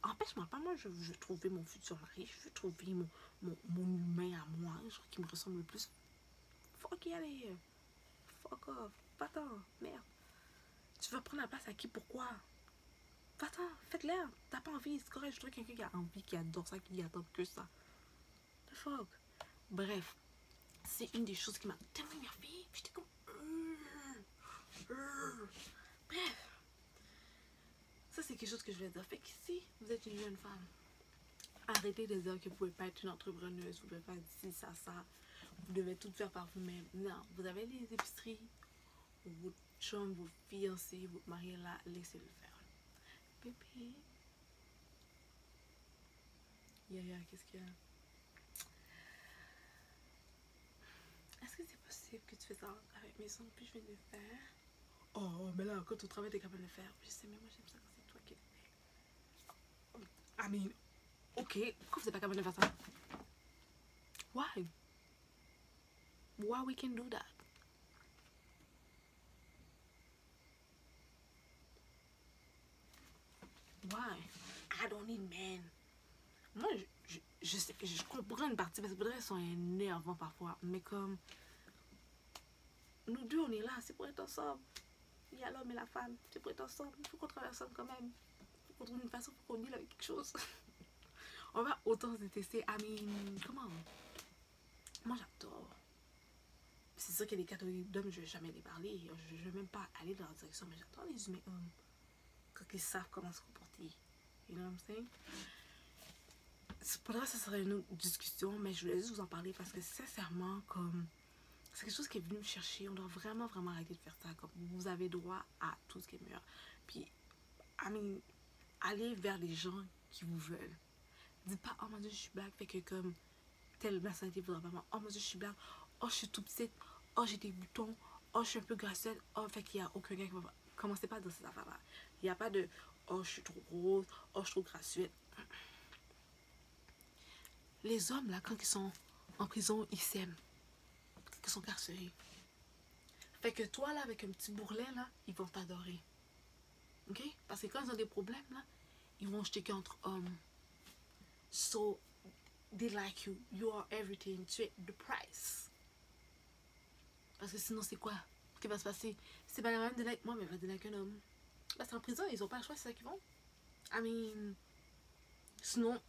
Empêche-moi pas, moi, je veux trouver mon futur mari, je veux trouver mon humain à moi, genre qui me ressemble le plus. Fuck, y aller. Fuck off. Va-t'en, merde. Tu vas prendre la place à qui? Pourquoi? Va-t'en, faites-le. T'as pas envie, c'est correct, je trouve quelqu'un qui a envie, qui adore ça, qui attend que ça. The fuck. Bref, c'est une des choses qui m'a tellement énervée. J'étais comme. Bref. Ça, c'est quelque chose que je voulais dire. Fait que si vous êtes une jeune femme, arrêtez de dire que vous pouvez pas être une entrepreneuse, vous pouvez pas être ci, ça, vous devez tout faire par vous-même. Non, vous avez les épiceries, votre chum, vos fiancés, votre mari là, laissez-le faire. Bébé. Yaya, qu'est-ce qu'il y a? Est-ce que c'est possible que tu fais ça avec mes sons, puis je vais le faire? Oh, mais là, quand au travail, t'es capable de le faire. Je sais, mais moi, j'aime ça quand c'est toi qui le fais. I mean, ok, pourquoi vous n'êtes pas capable de faire ça? Why? Why we can do that? Why? I don't need men. Moi, je sais, je comprends une partie parce que peut-être ils sont énervants parfois, mais comme nous deux, on est là, c'est pour être ensemble. Il y a l'homme et la femme, c'est pour être ensemble. Il faut qu'on travaille ensemble quand même. Il faut qu'on trouve une façon pour qu'on deal avec quelque chose. On va autant se détester. I mean, comment? Moi, j'adore. C'est sûr qu'il y a des catégories d'hommes, je vais jamais les parler. Je vais même pas aller dans la direction, mais j'adore les humains hommes. Quand ils savent comment se comporter. You know what I'm saying? Pour ça serait une autre discussion, mais je voulais juste vous en parler parce que sincèrement, comme c'est quelque chose qui est venu me chercher. On doit vraiment, vraiment arrêter de faire ça. Comme vous avez droit à tout ce qui est meilleur. Puis, I mean, allez vers les gens qui vous veulent. Dites pas, oh mon dieu, je suis black, fait que comme telle personnalité voudra pas moi. Oh mon dieu, je suis black. Oh, je suis tout petite. Oh, j'ai des boutons. Oh, je suis un peu grassette. Oh, fait qu'il y a aucun gars qui va. Commencez pas dans ces affaires-là. Il n'y a pas de, oh, je suis trop rose. Oh, je suis trop grassette. Les hommes, là, quand ils sont en prison, ils s'aiment. Ils sont carcérés. Fait que toi, là, avec un petit bourrelet, là, ils vont t'adorer. Ok? Parce que quand ils ont des problèmes, là, ils vont checker entre hommes. So, they like you. You are everything. Tu es the price. Parce que sinon, c'est quoi? Ce qui va se passer? C'est pas la même de like moi, mais elle va de like un homme. Parce qu'en prison, ils ont pas le choix, c'est ça qu'ils vont. I mean, sinon,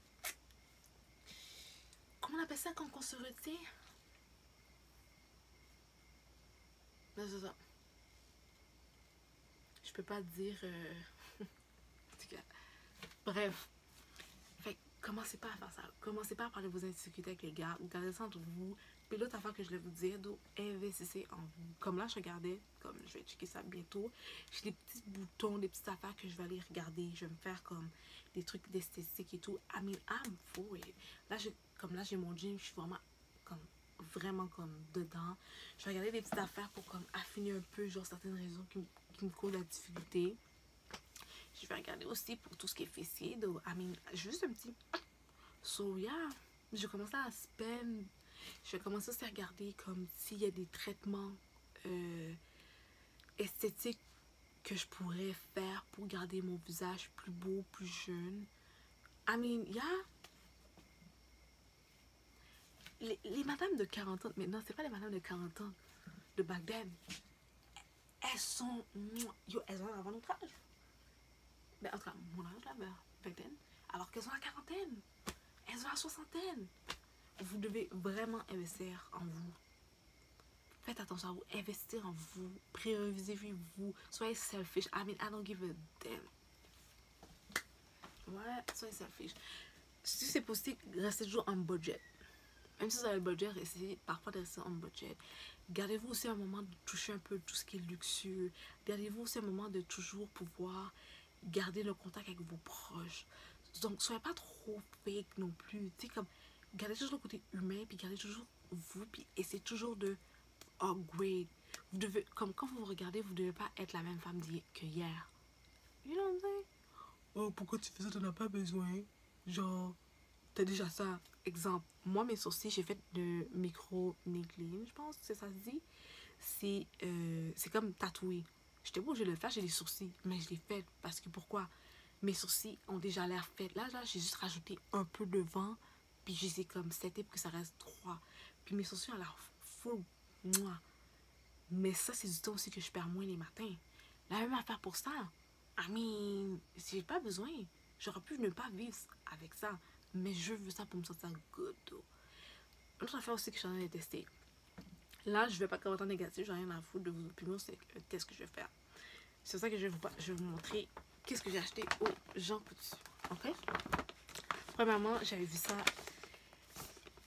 comment on appelle ça quand on se retire? Ben, c'est ça. Je peux pas dire. Bref. Fait que commencez pas à faire ça. Commencez pas à parler de vos insécurités avec les gars. Ou gardez ça entre vous. Puis l'autre affaire que je voulais vous dire, donc investissez en vous. Comme là, je regardais, comme je vais checker ça bientôt. J'ai des petits boutons, des petites affaires que je vais aller regarder. Je vais me faire comme des trucs d'esthétique et tout. I mean, I'm for it. Là, comme là, j'ai mon gym, je suis vraiment comme dedans. Je vais regarder des petites affaires pour comme affiner un peu, genre certaines raisons qui me causent la difficulté. Je vais regarder aussi pour tout ce qui est fessier. Donc, I mean, juste un petit. So, yeah. je commençais à spend. Je commençais aussi à regarder comme s'il y a des traitements esthétiques que je pourrais faire pour garder mon visage plus beau, plus jeune. I mean, yeah. Les madames de 40 ans, maintenant, c'est pas les madames de 40 ans de back then. Elles sont. Yo, elles ont avant notre âge. Ben, en tout cas, mon âge là, back then. Alors qu'elles ont la quarantaine. Elles ont la soixantaine. Vous devez vraiment investir en vous. Faites attention à vous. Investir en vous. Priorisez-vous. Soyez selfish. I mean, I don't give a damn. Ouais, soyez selfish. Si c'est possible, restez toujours en budget. Même si vous avez le budget, essayez parfois de rester en budget. Gardez-vous aussi un moment de toucher un peu tout ce qui est luxueux. Gardez-vous aussi un moment de toujours pouvoir garder le contact avec vos proches. Donc, soyez pas trop fake non plus. Tu sais, comme, gardez toujours le côté humain, puis gardez toujours vous, puis essayez toujours de upgrade. Vous devez, comme quand vous regardez, vous devez pas être la même femme que hier. You know what I'm saying? Oh, pourquoi tu fais ça? T'en as pas besoin. Genre, t'as déjà ça. Exemple, moi, mes sourcils, j'ai fait de micro-needling, je pense, c'est ça se dit. C'est comme tatoué. J'étais pas obligée de le faire, j'ai des sourcils, mais je l'ai fait parce que pourquoi? Mes sourcils ont déjà l'air faits. Là, j'ai juste rajouté un peu de vent, puis je les ai comme seté pour que ça reste droit. Puis mes sourcils ont l'air full. Moi. Mais ça, c'est du temps aussi que je perds moins les matins. La même affaire pour ça. I mean, j'ai pas besoin. J'aurais pu ne pas vivre avec ça. Mais je veux ça pour me sentir good. Une autre affaire aussi que je suis en train de tester. Là, je vais pas commenter négatif, j'ai rien à foutre de vos opinions, c'est un test que je vais faire. C'est pour ça que je vais vous montrer qu'est-ce que j'ai acheté au Jean Coutu. Ok? Premièrement, j'avais vu ça.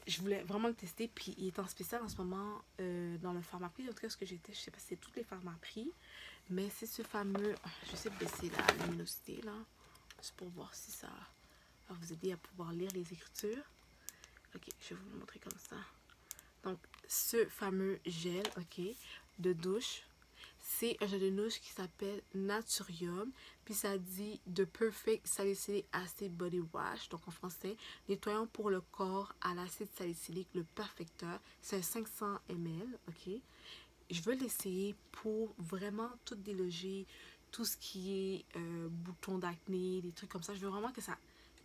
Je voulais vraiment le tester, puis il est en spécial en ce moment dans le Pharmaprix. En tout cas, ce que j'étais, je sais pas si c'est toutes les Pharmaprix, mais c'est ce fameux. Je sais baisser la luminosité là, c'est pour voir si ça va vous aider à pouvoir lire les écritures. Ok, je vais vous le montrer comme ça. Donc, ce fameux gel, ok, de douche, c'est un gel de douche qui s'appelle Naturium. Puis ça dit The Perfect Salicylic Acid Body Wash. Donc en français, nettoyant pour le corps à l'acide salicylique, le perfecteur. C'est 500 ml, ok. Je veux l'essayer pour vraiment tout déloger, tout ce qui est boutons d'acné, des trucs comme ça. Je veux vraiment que ça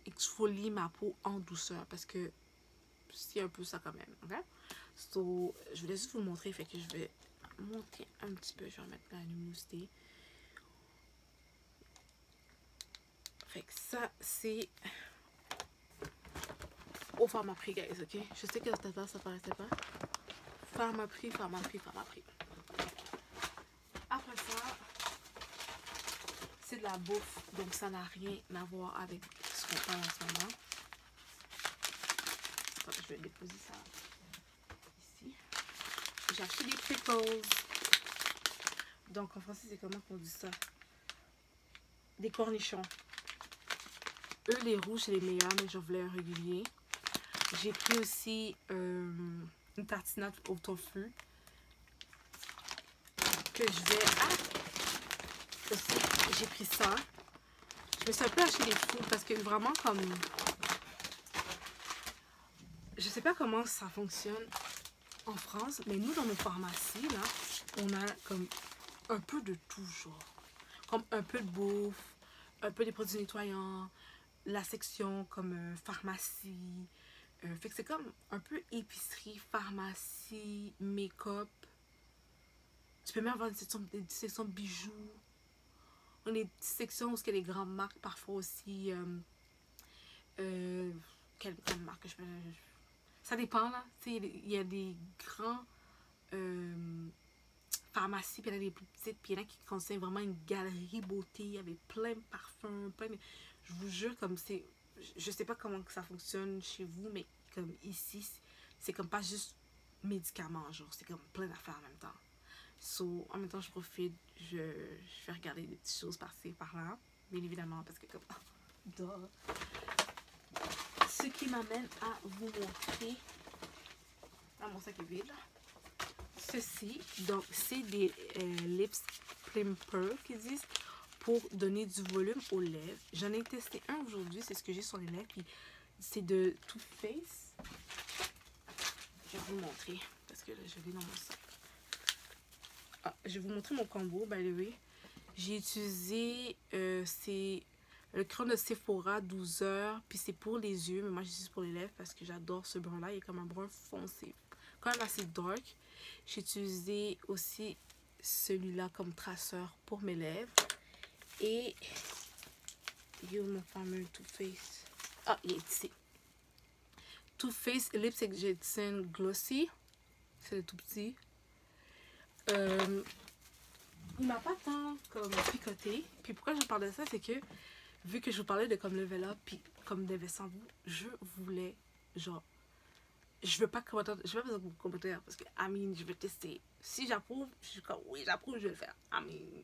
exfolie ma peau en douceur parce que c'est un peu ça quand même, ok. So, je voulais juste vous le montrer, fait que je vais monter un petit peu, je vais remettre la luminosité. Fait que ça, c'est au Pharmaprix, guys, ok? Je sais que ça paraissait pas. Pharmaprix. Après ça, c'est de la bouffe, donc ça n'a rien à voir avec ce qu'on parle en ce moment. Attends, je vais déposer ça ici. J'ai acheté des pickles. Donc en français, c'est comment qu'on dit ça? Des cornichons. Eux, les rouges, c'est les meilleurs, mais j'en voulais un régulier. J'ai pris aussi une tartinade au tofu. Que je vais... Ah! Aussi, j'ai pris ça. Je me suis un peu acheté des fous parce que vraiment comme... Je sais pas comment ça fonctionne en France, mais nous, dans nos pharmacies, là, on a comme un peu de tout genre. Comme un peu de bouffe, un peu des produits nettoyants, la section comme pharmacie. Fait que c'est comme un peu épicerie, pharmacie, make-up. Tu peux même avoir une section bijoux. On a des sections où il y a des grandes marques, parfois aussi. Quelle marque je peux... Ça dépend là. Il y a des grands pharmacies, puis il y en a des plus petites, puis il y en a qui contiennent vraiment une galerie beauté avec plein de parfums, plein de... Je vous jure, comme c'est... Je sais pas comment que ça fonctionne chez vous, mais comme ici, c'est comme pas juste médicaments, genre, c'est comme plein d'affaires en même temps. So, en même temps, je profite, je vais regarder des petites choses par-ci, par-là, bien évidemment, parce que comme... Ce qui m'amène à vous montrer... Ah, mon sac est vide, là. Ceci, donc, c'est des lips plumper qu'ils disent pour donner du volume aux lèvres. J'en ai testé un aujourd'hui, c'est ce que j'ai sur les lèvres, puis c'est de Too Faced. vous montrer. Parce que là, je l'ai dans mon sac. Ah, je vais vous montrer mon combo, by the way. J'ai utilisé, c'est le crayon de Sephora 12 heures. Puis c'est pour les yeux, mais moi j'utilise pour les lèvres parce que j'adore ce brun-là. Il est comme un brun foncé. Quand même assez dark. J'ai utilisé aussi celui-là comme traceur pour mes lèvres. Et yo, mon fameux Too Faced. Ah, il est ici. Too Faced Lipstick Jetson Glossy. C'est le tout petit. Il m'a pas tant comme picoté. Puis pourquoi je parle de ça, c'est que vu que je vous parlais de comme level up puis comme des sans vous, je voulais genre je veux pas commenter, je vais pas besoin de commentaires parce que I mean, je vais tester. Si j'approuve, je suis comme oui, j'approuve, je vais le faire. I mean,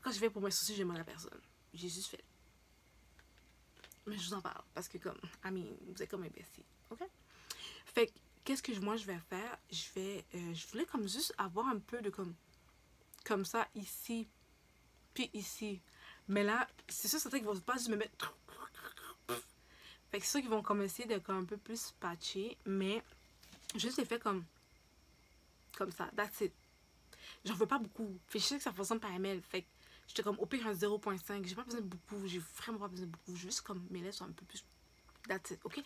quand je fais pour mes soucis, j'aime la personne. J'ai juste fait. Mais je vous en parle parce que comme I mean, vous êtes comme imbécile, ok? Fait que qu'est-ce que moi je vais faire? Je voulais comme juste avoir un peu de comme ça ici puis ici. Mais là, c'est sûr certains qui vont pas juste me mettre. Fait que c'est sûr qu'ils vont comme essayer d'être un peu plus patché, mais juste les fait comme ça. That's it. J'en veux pas beaucoup. Fait que je sais que ça fonctionne par ml. Fait que j'étais comme au pire un 0.5. J'ai pas besoin de beaucoup. J'ai vraiment pas besoin de beaucoup. Juste comme mes lèvres sont un peu plus. That's it, ok?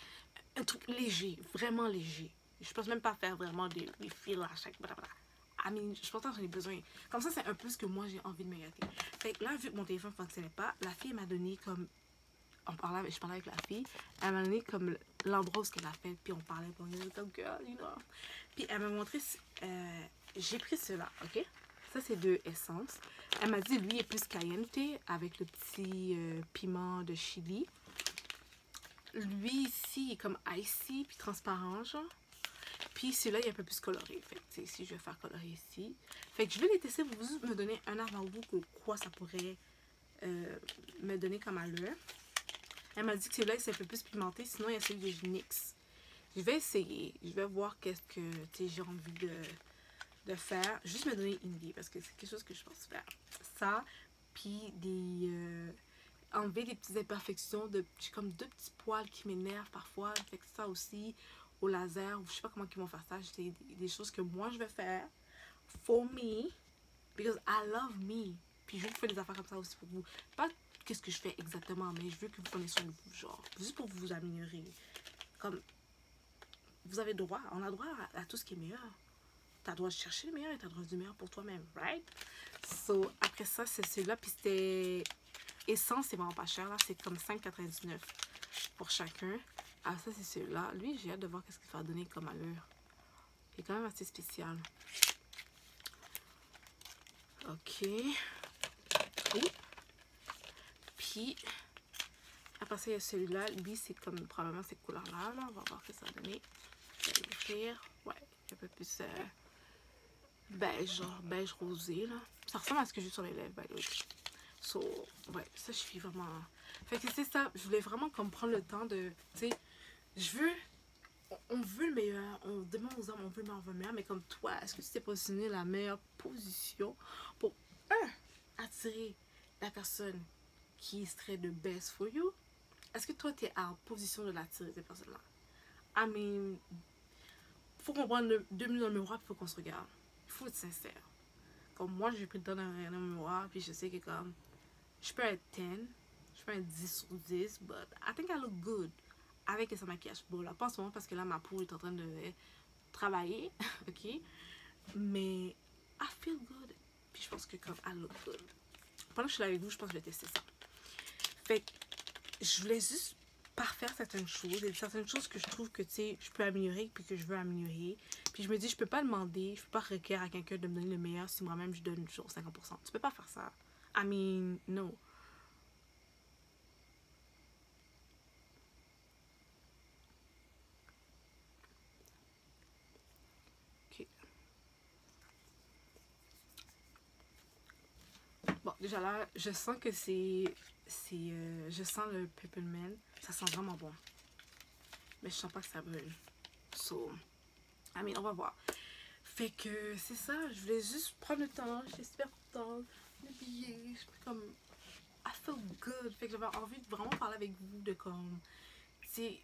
Un truc léger, vraiment léger. Je pense même pas faire vraiment des refills à chaque blablabla. I mean, je pense que j'en ai besoin. Comme ça, c'est un peu ce que moi j'ai envie de me gâter. Fait que là, vu que mon téléphone ne fonctionnait pas, la fille m'a donné comme. Je parlais avec la fille. Elle m'a donné comme l'endroit où ce qu'elle a fait. Puis on parlait. Puis on disait comme girl, you know. Puis elle m'a montré. J'ai pris cela, ok? Ça, c'est de Essence. Elle m'a dit, lui, est plus cayenne avec le petit piment de chili. Lui, ici, il est comme icy puis transparent, genre. Puis celui-là, il est un peu plus coloré. Fait que, ici, je vais faire colorer ici. Fait que je vais les tester pour juste me donner un avant-goût que quoi ça pourrait me donner comme allure. Elle m'a dit que celui-là, c'est un peu plus pimenté. Sinon, il y a celui de NYX. Je vais essayer. Je vais voir qu'est-ce que j'ai envie de faire. Juste me donner une idée parce que c'est quelque chose que je pense faire. Ça, puis enlever des petites imperfections. J'ai comme 2 petits poils qui m'énervent parfois. Fait que ça aussi au laser. Je sais pas comment ils vont faire ça. C'est des choses que moi je vais faire. For me. Because I love me. Puis je veux faire des affaires comme ça aussi pour vous. Pas qu'est-ce que je fais exactement, mais je veux que vous prenez soin de vous. Genre, juste pour vous améliorer. Comme, vous avez droit. On a droit à tout ce qui est meilleur. T'as le droit de chercher le meilleur et t'as le droit du meilleur pour toi-même, right? So, après ça, c'est celui-là. Puis c'était Essence, c'est vraiment pas cher, là. C'est comme 5,99 pour chacun. Ah, ça, c'est celui-là. Lui, j'ai hâte de voir qu'est-ce qu'il va donner comme allure. Il est quand même assez spécial. Ok. Ouh. Puis, après ça, il y a celui-là. Lui, c'est comme probablement cette couleur-là. Là. On va voir ce que ça va donner. Je vais l'ouvrir. Ouais, un peu plus beige, genre beige rosé, là. Ça ressemble à ce que j'ai sur les lèvres, by the way. So, ouais, ça, je suis vraiment... Fait que c'est ça, je voulais vraiment comme prendre le temps de, tu sais, je veux... On veut le meilleur, on demande aux hommes, on veut le meilleur, mais comme toi, est-ce que tu t'es positionné la meilleure position pour, attirer la personne qui serait de best for you? Est-ce que toi, tu es en position de l'attirer, cette personne-là? I mean, faut qu'on prenne 2 minutes dans le miroir, il faut qu'on se regarde. Il faut être sincère. Comme moi, j'ai pris le temps de regarder dans le miroir, puis je sais que comme, je peux être 10, je peux être 10 sur 10, but I think I look good. Avec ce maquillage beau là, pas en ce moment parce que là ma peau est en train de travailler, ok, mais I feel good, puis je pense que comme I look good. Pendant que je suis là avec vous, je pense que je vais tester ça. Fait que je voulais juste parfaire certaines choses, et certaines choses que je trouve que tu sais, je peux améliorer, puis que je veux améliorer, puis je me dis je peux pas demander, je peux pas requérir à quelqu'un de me donner le meilleur si moi-même je donne genre 50%. Tu peux pas faire ça. I mean, no. Bon, déjà là, je sens que je sens le peppermint. Ça sent vraiment bon. Mais je sens pas que ça brûle. So, I mean, on va voir. Fait que c'est ça, je voulais juste prendre le temps. J'étais super contente. M'habiller. Je suis comme, I feel good. Fait que j'avais envie de vraiment parler avec vous de comme, tu sais,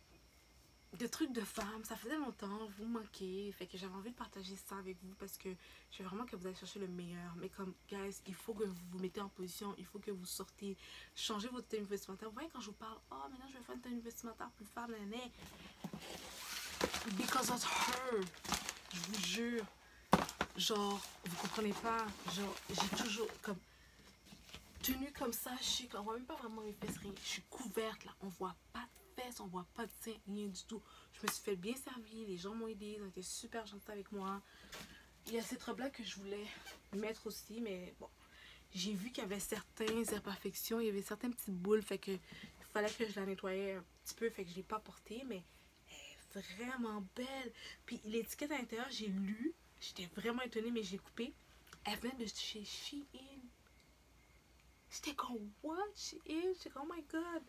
des trucs de femmes, ça faisait longtemps, vous manquez, fait que j'avais envie de partager ça avec vous parce que je veux vraiment que vous allez chercher le meilleur. Mais comme, guys, il faut que vous vous mettez en position, il faut que vous sortez, changez votre tenue vestimentaire. Vous voyez quand je vous parle, oh maintenant je vais faire une tenue vestimentaire plus femme, l'année. Because of her, je vous jure, genre, vous comprenez pas, genre, j'ai toujours, comme, tenue comme ça, chic, on voit même pas vraiment mes fesses, rien. Je suis couverte là, on voit pas de fesses, on voit pas de seins, rien du tout. Je me suis fait bien servir, les gens m'ont aidé, ils ont été super gentils avec moi. Il y a cette robe là que je voulais mettre aussi, mais bon, j'ai vu qu'il y avait certaines imperfections, il y avait certaines petites boules, fait que il fallait que je la nettoyais un petit peu, fait que je l'ai pas portée, mais elle est vraiment belle. Puis l'étiquette à l'intérieur, j'ai lu, j'étais vraiment étonnée, mais j'ai coupé. Elle venait de chez Shein. J'étais comme, what? J'étais comme, oh my god.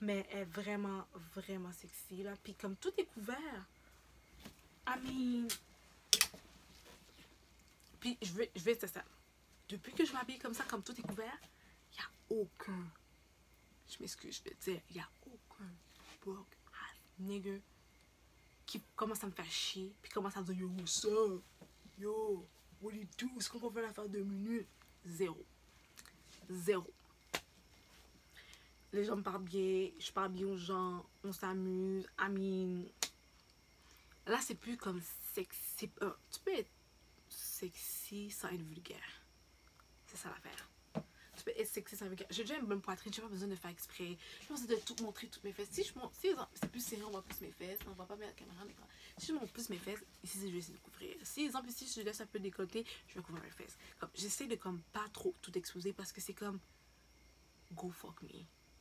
Mais elle est vraiment, vraiment sexy, là. Puis comme tout est couvert. I mean... Puis je vais tester ça. Depuis que je m'habille comme ça, comme tout est couvert, il n'y a aucun... Je m'excuse, je vais dire, il n'y a aucun broke ass nigger qui commence à me faire chier. Puis commence à me dire, yo, what's up? Yo, what do you do? Est-ce qu'on peut faire l'affaire 2 minutes? Zéro. Zéro. Les gens me parlent bien, je parle bien aux gens, on s'amuse. I mean, là c'est plus comme sexy. Tu peux être sexy sans être vulgaire. C'est ça l'affaire. Tu peux être sexy sans être vulgaire. J'ai déjà une bonne poitrine, j'ai pas besoin de faire exprès. J'ai pas besoin de tout montrer toutes mes fesses. Si je montre, si c'est plus serré, on voit plus mes fesses. On voit pas bien la caméra, mais si je montre plus mes fesses, ici je vais essayer de couvrir. Si exemple ici je laisse un peu décolleté, je vais couvrir mes fesses. J'essaie de comme pas trop tout exposer parce que c'est comme go fuck me.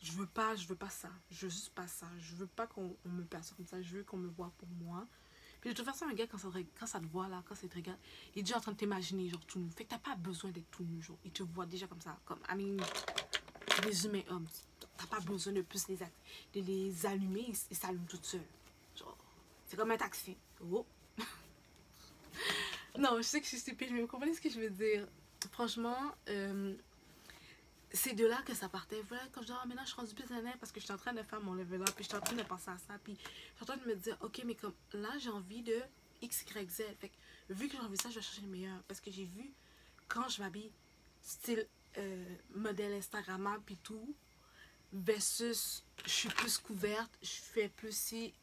Je veux pas ça. Je veux juste pas ça. Je veux pas qu'on me perçoive comme ça. Je veux qu'on me voit pour moi. Puis de toute façon, un gars, quand ça te voit là, quand ça te regarde, il est déjà en train de t'imaginer, genre tout nu. Fait que t'as pas besoin d'être tout nu, genre. Il te voit déjà comme ça. Comme, I mean, les humains hommes. T'as pas besoin de plus de les allumer. Ils s'allument tout seuls. Genre, c'est comme un taxi. Oh. Non, je sais que je suis stupide, mais vous comprenez ce que je veux dire. Franchement, c'est de là que ça partait. Voilà, quand je dis, oh, maintenant je suis rendue plus honnête parce que je suis en train de faire mon level up, puis je suis en train de penser à ça, puis je suis en train de me dire, ok, mais comme là j'ai envie de X, Y, Z. Fait que vu que j'ai envie de ça, je vais chercher le meilleur. Parce que j'ai vu quand je m'habille style modèle Instagrammable, puis tout, versus je suis plus couverte, je fais plus si,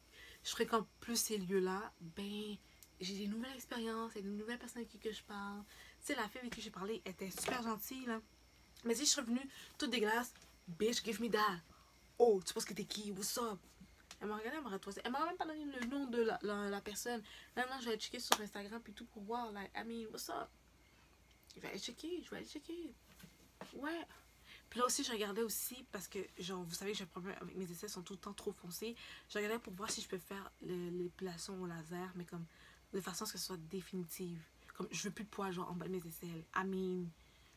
je fréquente plus ces lieux-là, ben j'ai des nouvelles expériences, et des nouvelles personnes avec qui que je parle. Tu sais, la fille avec qui j'ai parlé était super gentille, là. Mais si je serais venue toute dégueulasse, bitch, give me that. Oh, tu penses que t'es qui? What's up? Elle m'a regardé, elle m'a retourné. Elle m'a même pas donné le nom de la personne. Là, non, je vais aller checker sur Instagram et tout pour voir. Like, I mean, what's up? Je vais aller checker. Ouais. Puis là aussi, je regardais aussi parce que, genre, vous savez que j'ai un problème avec mes aisselles, sont tout le temps trop foncés. Je regardais pour voir si je peux faire l'épilation au laser, mais comme de façon à ce que ce soit définitive. Comme, je veux plus de poids, genre, en bas de mes aisselles. I mean,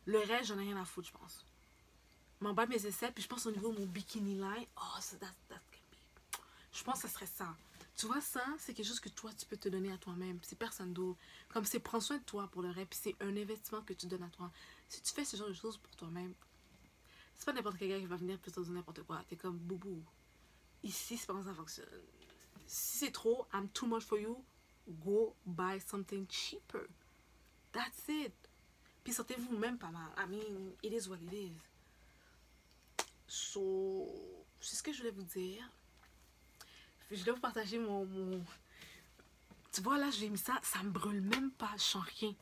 le reste, j'en ai rien à foutre, je pense. Mais en bas de mes aisselles, puis je pense au niveau de mon bikini line, oh, that's gonna be. Je pense que ce serait ça. Tu vois, ça, c'est quelque chose que toi, tu peux te donner à toi-même. C'est personne d'autre. Comme c'est prends soin de toi pour le reste, puis c'est un investissement que tu donnes à toi. Si tu fais ce genre de choses pour toi-même, c'est pas n'importe quel gars qui va venir plus te dire n'importe quoi. T'es comme boubou. Ici, c'est pas comme ça fonctionne. Si c'est trop, I'm too much for you, go buy something cheaper. That's it. Puis sentez-vous même pas mal. I mean, it is what it is. So, c'est ce que je voulais vous dire. Je voulais vous partager mon... Tu vois, là, j'ai mis ça, ça me brûle même pas, je sens rien.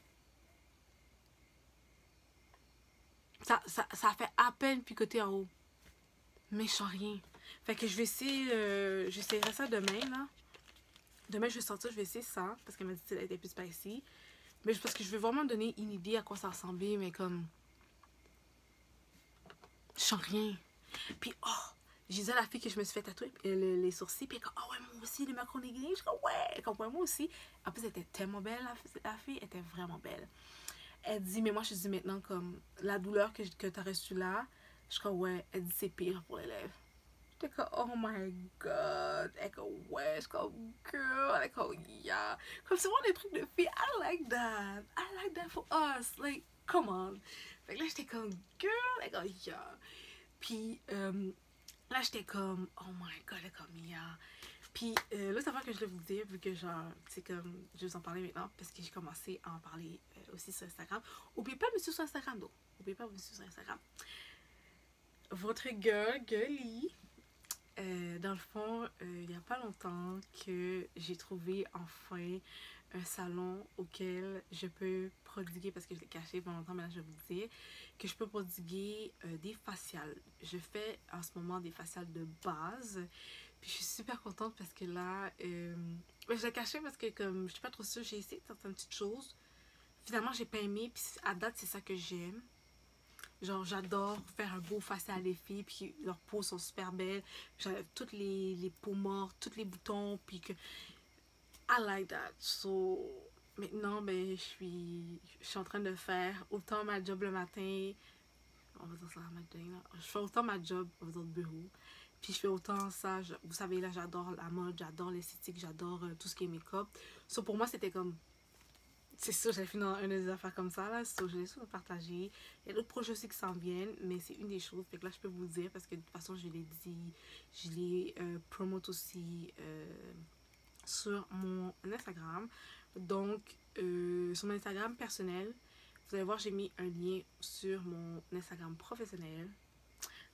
Ça fait à peine picoter en haut. Mais je sens rien. Fait que je vais essayer, j'essaierai ça demain, là. Demain, je vais sortir, je vais essayer ça, parce qu'elle m'a dit qu'elle était plus spicy. Mais parce que je vais vraiment donner une idée à quoi ça ressemblait, mais comme... Je sens rien. Puis, oh, j'ai dit à la fille que je me suis fait tatouer les sourcils, puis elle dit, oh ouais, moi aussi, les macrons aiguilles. Je dis, ouais, comme moi aussi. En plus, elle était tellement belle, la fille était vraiment belle. Elle dit, mais moi, je dis maintenant, comme, la douleur que tu as reçue là, je dis, ouais, elle dit, c'est pire pour les lèvres. J'étais comme, oh my god. Elle dit, ouais, je suis comme, girl. Elle dit, comme, yeah. Comme, c'est vraiment des trucs de filles. I like that. I like that for us. Like, come on. Fait que là, j'étais comme, girl. Elle dit, yeah. Puis, là, j'étais comme, oh my god, elle est comme, yeah. Puis l'autre affaire que je voulais vous dire, vu que genre, c'est comme, je vais vous en parler maintenant, parce que j'ai commencé à en parler aussi sur Instagram. Oubliez pas de me suivre sur Instagram, donc. Oubliez pas de me suivre sur Instagram. Votre girly. Dans le fond, il n'y a pas longtemps que j'ai trouvé enfin un salon auquel je peux prodiguer, parce que je l'ai caché pendant longtemps, mais là je vais vous dire que je peux prodiguer des faciales. Je fais en ce moment des faciales de base, puis je suis super contente parce que là, je l'ai caché parce que comme je suis pas trop sûre, j'ai essayé certaines petites choses. Finalement, j'ai pas aimé, puis à date, c'est ça que j'aime. Genre, j'adore faire un beau facial à les filles, puis leurs peaux sont super belles. J'enlève toutes les peaux mortes, tous les boutons, puis que... I like that. So, maintenant, ben, je suis en train de faire autant ma job le matin, on va dire ça le matin, là. Je fais autant ma job, on va dire le bureau, puis je fais autant ça, vous savez, là, j'adore la mode, j'adore l'esthétique, j'adore tout ce qui est make-up. So, pour moi, c'était comme... C'est sûr, j'ai fait dans une des affaires comme ça, là. So, je l'ai souvent partagé. Il y a d'autres projets aussi qui s'en viennent, mais c'est une des choses. Fait que là, je peux vous dire, parce que de toute façon, je l'ai dit, je l'ai promote aussi sur mon Instagram. Donc, sur mon Instagram personnel, vous allez voir, j'ai mis un lien sur mon Instagram professionnel.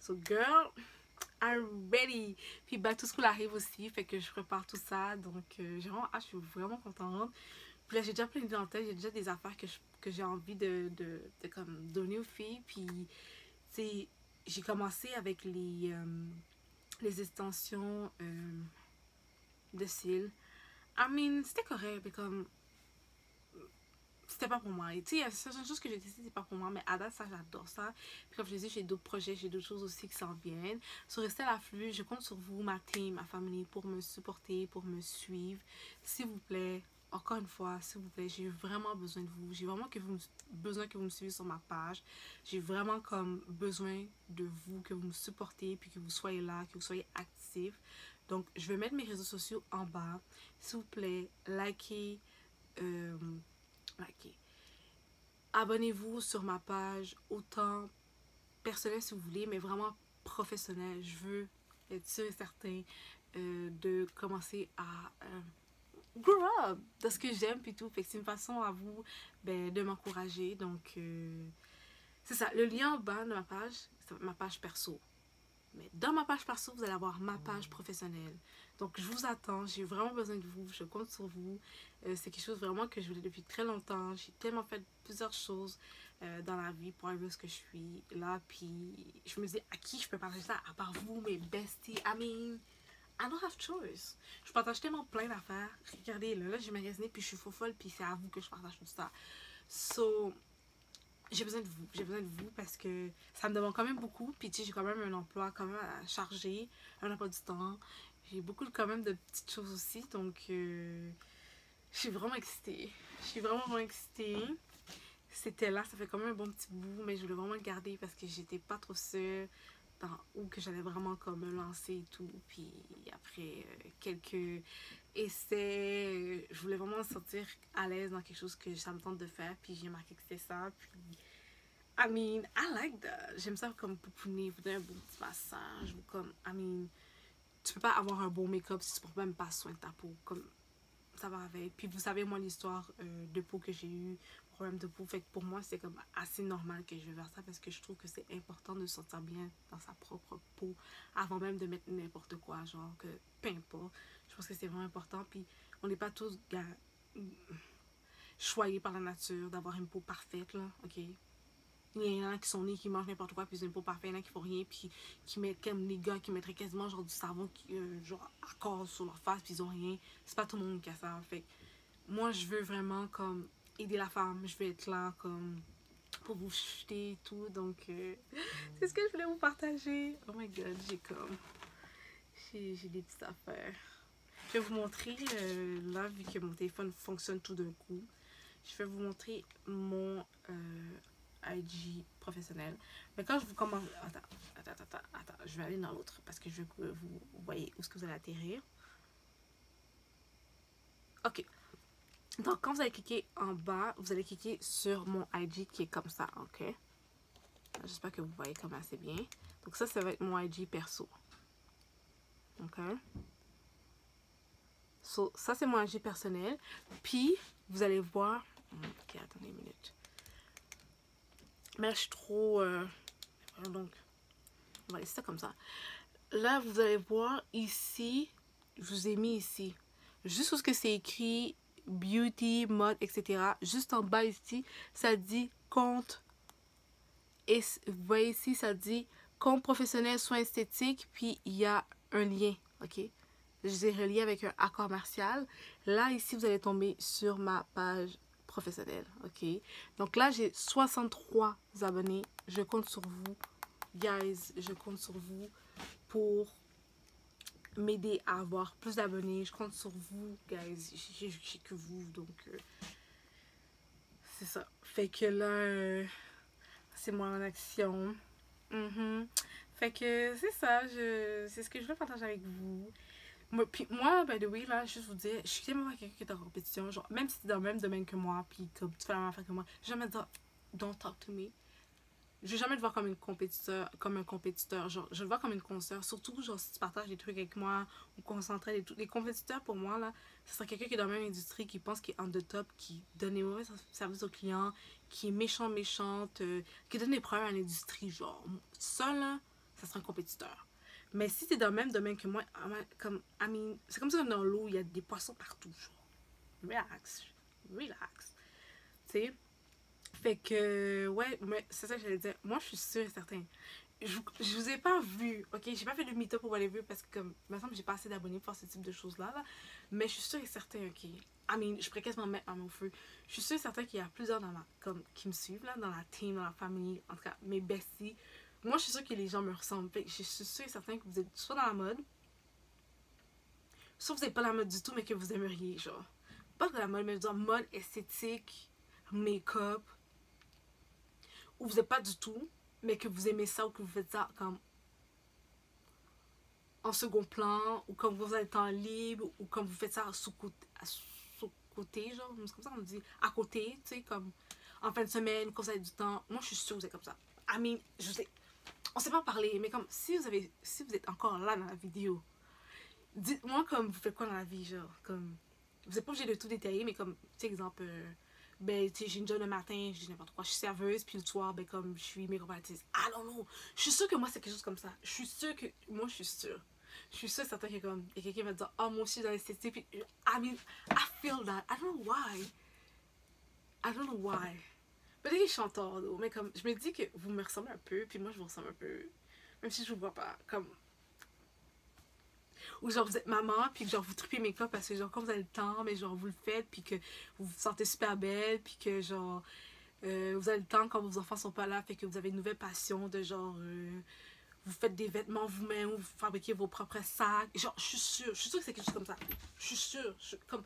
So, girl, I'm ready! Puis, back to school arrive aussi, fait que je prépare tout ça. Donc, j'ai vraiment, je suis vraiment contente. Puis là, j'ai déjà plein d'idées en tête, j'ai déjà des affaires que j'ai envie de comme donner aux filles. Puis, tu sais, j'ai commencé avec les extensions de cils. I mean, c'était correct, mais comme, c'était pas pour moi. Tu sais, il y a certaines choses que j'ai décidé, c'est pas pour moi, mais à date, ça, j'adore ça. Puis comme je l'ai dit, j'ai d'autres projets, j'ai d'autres choses aussi qui s'en viennent. So, restez à l'afflux, je compte sur vous, ma team, ma famille, pour me supporter, pour me suivre. S'il vous plaît, encore une fois, s'il vous plaît, j'ai vraiment besoin de vous. J'ai vraiment besoin que vous me suiviez sur ma page. J'ai vraiment comme besoin de vous, que vous me supportez, puis que vous soyez là, que vous soyez actifs. Donc, je vais mettre mes réseaux sociaux en bas. S'il vous plaît, likez, likez. Abonnez-vous sur ma page, autant personnelle si vous voulez, mais vraiment professionnelle. Je veux être sûr et certain de commencer à grow up de ce que j'aime puis tout. Fait que c'est une façon à vous de m'encourager. Donc, c'est ça. Le lien en bas de ma page perso. Mais dans ma page perso, vous allez avoir ma page professionnelle. Donc, je vous attends. J'ai vraiment besoin de vous. Je compte sur vous. C'est quelque chose vraiment que je voulais depuis très longtemps. J'ai tellement fait plusieurs choses dans la vie pour arriver à ce que je suis là. Puis, je me dis, à qui je peux partager ça à part vous, mes besties? I mean, I don't have choice. Je partage tellement plein d'affaires. Regardez, là j'ai magasiné, puis je suis faux folle, puis c'est à vous que je partage tout ça. So, j'ai besoin de vous. J'ai besoin de vous parce que ça me demande quand même beaucoup. Puis tu sais, j'ai quand même un emploi quand même à charger, un emploi du temps. J'ai beaucoup quand même de petites choses aussi. Donc, je suis vraiment excitée. Je suis vraiment excitée. C'était là, ça fait quand même un bon petit bout, mais je voulais vraiment le garder parce que j'étais pas trop sûre dans où que j'allais vraiment comme me lancer et tout. Puis après quelques essais, je voulais vraiment me sentir à l'aise dans quelque chose que ça me tente de faire. Puis j'ai marqué que c'était ça. Puis I mean, I like that. J'aime ça comme pouponner, vous donner un bon petit massage. Ou comme, I mean, tu peux pas avoir un bon make-up si tu prends même pas soin de ta peau. Comme, ça va avec. Puis vous savez, moi, l'histoire de peau que j'ai eu, problème de peau, fait que pour moi, c'est comme assez normal que je vais vers ça parce que je trouve que c'est important de se sentir bien dans sa propre peau avant même de mettre n'importe quoi, genre que peu importe. Je pense que c'est vraiment important. Puis on n'est pas tous choyés par la nature d'avoir une peau parfaite, là, ok? Il y en a qui sont nés, qui mangent n'importe quoi, puis ils ont une peau parfaite, il y en a qui font rien, puis qui mettent comme les gars qui mettraient quasiment genre du savon genre à corps sur leur face, puis ils ont rien. C'est pas tout le monde qui a ça. Fait moi, je veux vraiment comme aider la femme, je veux être là comme pour vous chuter et tout. Donc, c'est ce que je voulais vous partager. Oh my god, j'ai des petites affaires. Je vais vous montrer, là, vu que mon téléphone fonctionne tout d'un coup, je vais vous montrer mon IG professionnel. Mais quand je vous commence... Attends, je vais aller dans l'autre parce que je veux que vous voyez où est-ce que vous allez atterrir. Ok. Donc, quand vous allez cliquer en bas, vous allez cliquer sur mon IG qui est comme ça, ok? J'espère que vous voyez comme assez bien. Donc, ça va être mon IG perso. Ok? So, ça, c'est mon IG personnel. Puis, vous allez voir... Ok, attendez une minute. Mais là, je suis trop... donc, on va laisser ça comme ça. Là, vous allez voir ici, je vous ai mis ici, juste où c'est écrit beauty, mode, etc. Juste en bas ici, ça dit compte. Et vous voyez ici, ça dit compte professionnel, soins esthétiques. Puis il y a un lien, ok? Je les ai reliés avec un accord martial. Là, ici, vous allez tomber sur ma page professionnelle, ok? Donc là, j'ai 63 abonnés. Je compte sur vous, guys. Je compte sur vous pour m'aider à avoir plus d'abonnés. Je compte sur vous, guys. J'ai que vous, donc c'est ça. Fait que là, c'est moi en action. Fait que c'est ça, c'est ce que je veux partager avec vous. Puis moi, by the way, là, juste vous dire, je suis tellement quelqu'un qui est en compétition, genre, même si tu es dans le même domaine que moi, puis comme tu fais la même affaire que moi, je vais jamais te dire, don't talk to me. Je vais jamais te voir comme un compétiteur, genre, je te vois comme une consoeur, surtout, genre, si tu partages des trucs avec moi, ou qu'on s'entraide et tout. Les compétiteurs, pour moi, là, ce serait quelqu'un qui est dans la même industrie, qui pense qu'il est on the top, qui donne les mauvais services aux clients, qui est méchante, qui donne des problèmes à l'industrie, genre, ça, là, ça serait un compétiteur. Mais si t'es dans le même domaine que moi, comme, c'est comme ça dans l'eau, il y a des poissons partout, genre. Relax. Tu sais? Fait que, ouais, mais c'est ça que j'allais dire. Moi, je suis sûre et certain. Je vous ai pas vu, ok? J'ai pas fait de meet-up pour aller vu parce que, comme, il me semble que j'ai pas assez d'abonnés pour faire ce type de choses-là, là. Mais je suis sûre et certain, ok? Je pourrais quasiment mettre ma main au feu. Je suis sûre et certain qu'il y a plusieurs qui me suivent, là, dans la team, dans la famille, en tout cas, mes besties. Moi, je suis sûre que les gens me ressemblent. Fait que je suis sûre et certain que vous êtes soit dans la mode, soit vous n'êtes pas dans la mode du tout, mais que vous aimeriez, genre. Pas dans la mode, mais dans la mode esthétique, make-up, ou vous n'êtes pas du tout, mais que vous aimez ça ou que vous faites ça comme en second plan, ou quand vous avez le temps libre, ou quand vous faites ça sous-côté, genre, c'est comme ça qu'on dit, à côté, tu sais, comme en fin de semaine, quand vous avez du temps. Moi, je suis sûre que vous êtes comme ça. Je sais, on sait pas parler, mais comme si vous êtes encore là dans la vidéo, dites-moi comme vous faites quoi dans la vie, genre, comme, vous n'êtes pas obligé de tout détailler, mais comme, tu sais, exemple, ben, tu sais, j'ai une job le matin, je dis n'importe quoi, je suis serveuse, puis le soir, ben, comme, je suis make-up artist. I don't know. Je suis sûre que moi, c'est quelque chose comme ça. Je suis sûre que, moi, je suis sûre. Je suis sûre, certain que, comme, il y a quelqu'un qui va dire, oh, moi aussi, dans l'esthétique, puis, I feel that. I don't know why. I don't know why. Peut-être que je suis en tort, mais comme, je me dis que vous me ressemblez un peu, puis moi, je vous ressemble un peu. Même si je vous vois pas, comme, ou genre vous êtes maman puis que genre vous tripez make-up parce que genre quand vous avez le temps mais genre vous le faites puis que vous vous sentez super belle puis que genre vous avez le temps quand vos enfants sont pas là fait que vous avez une nouvelle passion de genre vous faites des vêtements vous-même, vous fabriquez vos propres sacs, genre je suis sûre que c'est quelque chose comme ça, je suis sûre, comme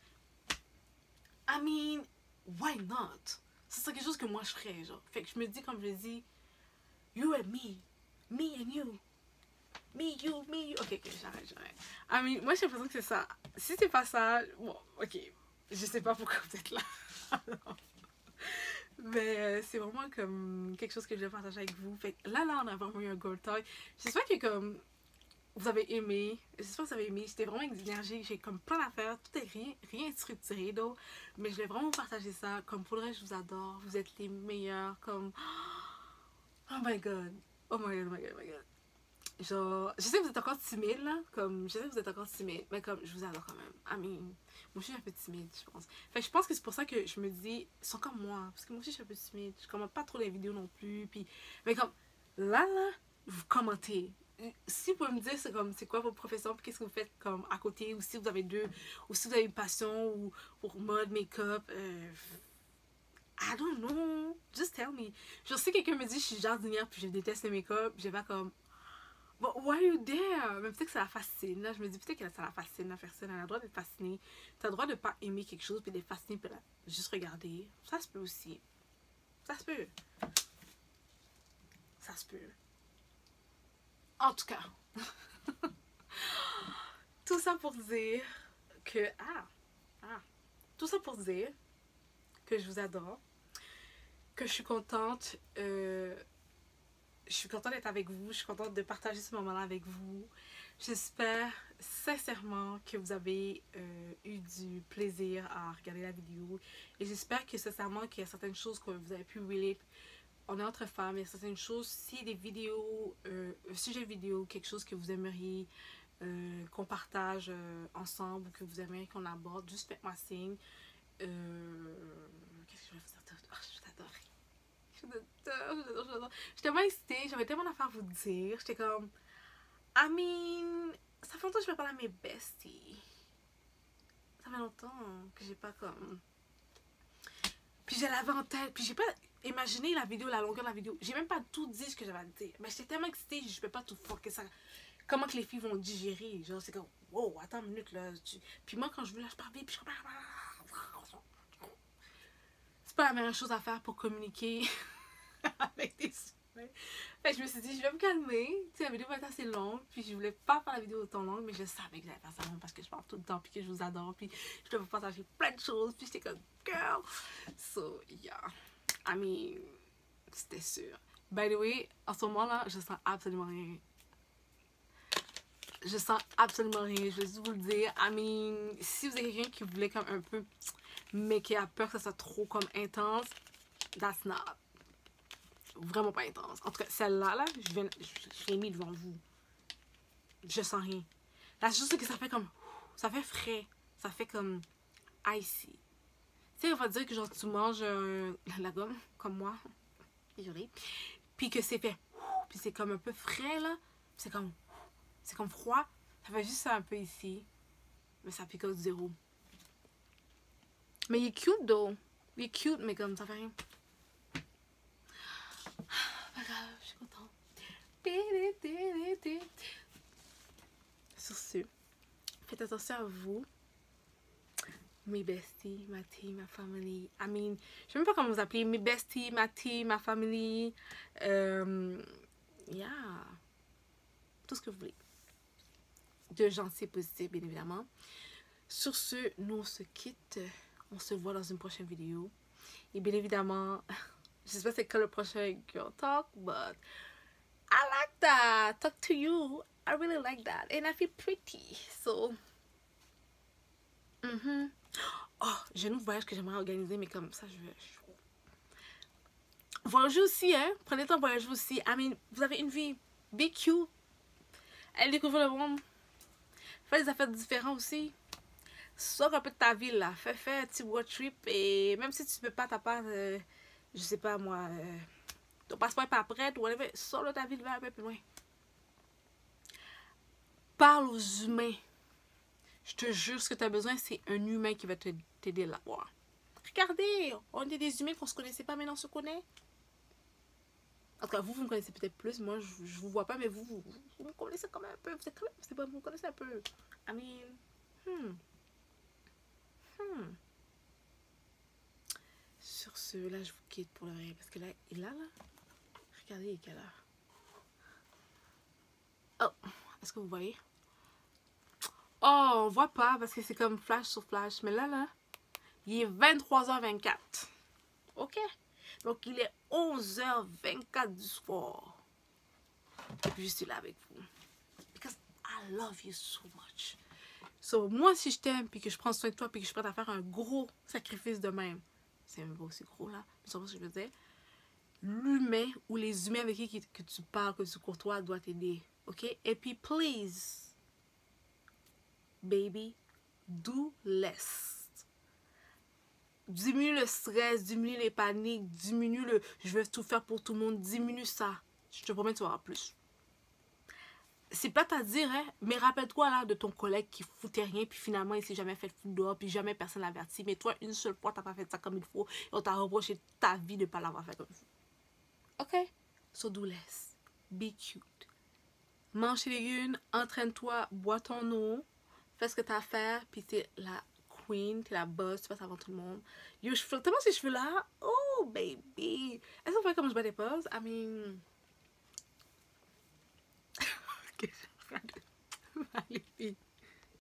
why not, c'est quelque chose que moi je ferais, genre, fait que je me dis, comme je le dis, you and me and you. Me, you. Ok, j'arrête. Moi j'ai l'impression que c'est ça. Si c'est pas ça, bon, ok. Je sais pas pourquoi vous êtes là. Mais c'est vraiment comme quelque chose que je vais partager avec vous. Fait que là, on a vraiment eu un gold talk. J'espère que comme vous avez aimé. J'espère que vous avez aimé. J'étais vraiment énergique. J'ai comme plein d'affaires. Tout est rien structuré, donc. Mais je vais vraiment partager ça. Comme pour le reste, je vous adore. Vous êtes les meilleurs. Comme. Oh my god. Oh my god, oh my god, oh my god. Genre, je sais que vous êtes encore timide là, mais comme, je vous adore quand même. Moi je suis un peu timide, je pense. Fait que je pense que c'est pour ça que je me dis, ils sont comme moi, parce que moi aussi je suis un peu timide, je commente pas trop les vidéos non plus, puis, mais comme, là, vous commentez. Si vous pouvez me dire c'est quoi votre profession, puis qu'est-ce que vous faites comme à côté, ou si vous avez ou si vous avez une passion, ou pour mode, make-up, I don't know, just tell me. Genre si quelqu'un me dit je suis jardinière, puis je déteste le make-up, je vais pas comme, but why are you there? Mais peut-être que ça la fascine. Là, je me dis peut-être que ça la fascine, la personne. Elle a le droit d'être fascinée. Tu as le droit de pas aimer quelque chose, puis d'être fascinée, puis juste regarder. Ça se peut aussi. Ça se peut. Ça se peut. En tout cas. Tout ça pour dire que... Tout ça pour dire que je vous adore. Que je suis contente je suis contente d'être avec vous. Je suis contente de partager ce moment-là avec vous. J'espère sincèrement que vous avez eu du plaisir à regarder la vidéo. Et j'espère que sincèrement qu'il y a certaines choses que vous avez pu relate. On est entre femmes, il y a certaines choses. Si des vidéos, un sujet vidéo, quelque chose que vous aimeriez qu'on partage ensemble ou que vous aimeriez qu'on aborde, juste faites-moi signe. Qu'est-ce que je vais vous dire? Oh, je t'adore. J'étais tellement excitée, j'avais tellement d'affaires à vous dire. J'étais comme, I mean, ça fait longtemps que je vais parler à mes besties. Ça fait longtemps que j'ai pas comme. Puis je l'avais en tête, puis j'ai pas imaginé la vidéo, la longueur de la vidéo. J'ai même pas tout dit ce que j'avais à dire. Mais j'étais tellement excitée, je peux pas tout fucker ça. Comment que les filles vont digérer? Genre, c'est comme, wow, attends une minute là. Puis moi, quand je veux, là, je parle vite, puis je parle. C'est pas la meilleure chose à faire pour communiquer avec des humains. Fait que je me suis dit, je vais me calmer. Tu sais, la vidéo va être assez longue. Puis je voulais pas faire la vidéo autant longue, mais je savais que j'allais faire ça longue parce que je parle tout le temps. Puis que je vous adore. Puis je dois vous partager plein de choses. Puis j'étais comme, girl. So, yeah. I mean, c'était sûr. By the way, en ce moment-là, je sens absolument rien. Je sens absolument rien. Je vais juste vous le dire. I mean, si vous êtes quelqu'un qui voulait comme un peu, mais qui a peur que ça soit trop comme intense, that's not. Vraiment pas intense. En tout cas, celle-là, là, je l'ai mis devant vous. Je sens rien. La chose, c'est que ça fait comme, ça fait frais. Ça fait comme icy. Tu sais, on va dire que genre tu manges la gomme, comme moi. Désolée. Puis que c'est fait, puis c'est comme un peu frais, là. C'est comme froid. Ça fait juste ça un peu ici. Mais ça picote zéro. Mais il est cute, though. Il est cute, mais comme ça fait rien. Pas grave, je suis contente. Sur ce, faites attention à vous. Mes besties, ma team, ma family. I mean, je sais même pas comment vous appelez. Mes besties, ma team, ma family. Yeah. Tout ce que vous voulez. De gentil et positif, bien évidemment. Sur ce, nous on se quitte. On se voit dans une prochaine vidéo. Et bien évidemment, je sais pas c'est quand le prochain Girl Talk, but I like that. Talk to you. I really like that. And I feel pretty. So, oh, j'ai un autre voyage que j'aimerais organiser, mais comme ça, je vais. Voyagez aussi, hein. Prenez le temps de voyager aussi. I mean, vous avez une vie. Be cute. Allez découvrir le monde. Fais des affaires différentes aussi. Sors un peu de ta ville, là. Fais un petit road trip. Et même si tu peux pas, t'as pas, je sais pas moi, ton passeport n'est pas prêt, ou whatever, sors de ta ville, va un peu plus loin. Parle aux humains. Je te jure, ce que tu as besoin, c'est un humain qui va t'aider là. Wow. Regardez, on est des humains qu'on se connaissait pas, maintenant on se connaît. En tout cas, vous me connaissez peut-être plus. Moi, je vous vois pas, mais vous me connaissez quand même un peu. Vous êtes quand même, c'est pas, vous me connaissez un peu. I mean, Sur ce, là, je vous quitte pour le vrai. Parce que là, regardez, il est quelle heure? Oh, est-ce que vous voyez? Oh, on voit pas parce que c'est comme flash sur flash. Mais là, il est 23h24. Ok? Donc, il est 11h24 du soir. Et puis, je suis là avec vous. Because I love you so much. So, moi, si je t'aime, puis que je prends soin de toi, puis que je suis prête à faire un gros sacrifice de même, c'est même pas aussi gros, là. Tu sais ce que je veux dire? L'humain ou les humains avec qui que tu parles, que tu courtois, doit t'aider. Ok? Et puis, please, baby, do less. Diminue le stress, diminue les paniques, diminue le je vais tout faire pour tout le monde, diminue ça. Je te promets, tu vas avoir plus. C'est plate à dire, hein, mais rappelle-toi là de ton collègue qui foutait rien, puis finalement il s'est jamais fait foutre dehors, puis jamais personne l'a averti. Mais toi, une seule fois, t'as pas fait ça comme il faut, et on t'a reproché ta vie de pas l'avoir fait comme ça. Ok? So do less. Be cute. Mange tes légumes, entraîne-toi, bois ton eau, fais ce que t'as à faire, puis t'es la queen, t'es la boss, tu passes avant tout le monde. Yo, je flotte tellement ces cheveux-là. Oh, baby. Est-ce que vous voyez comme je bats des pauses? I mean... Ok, je vais faire... Allez,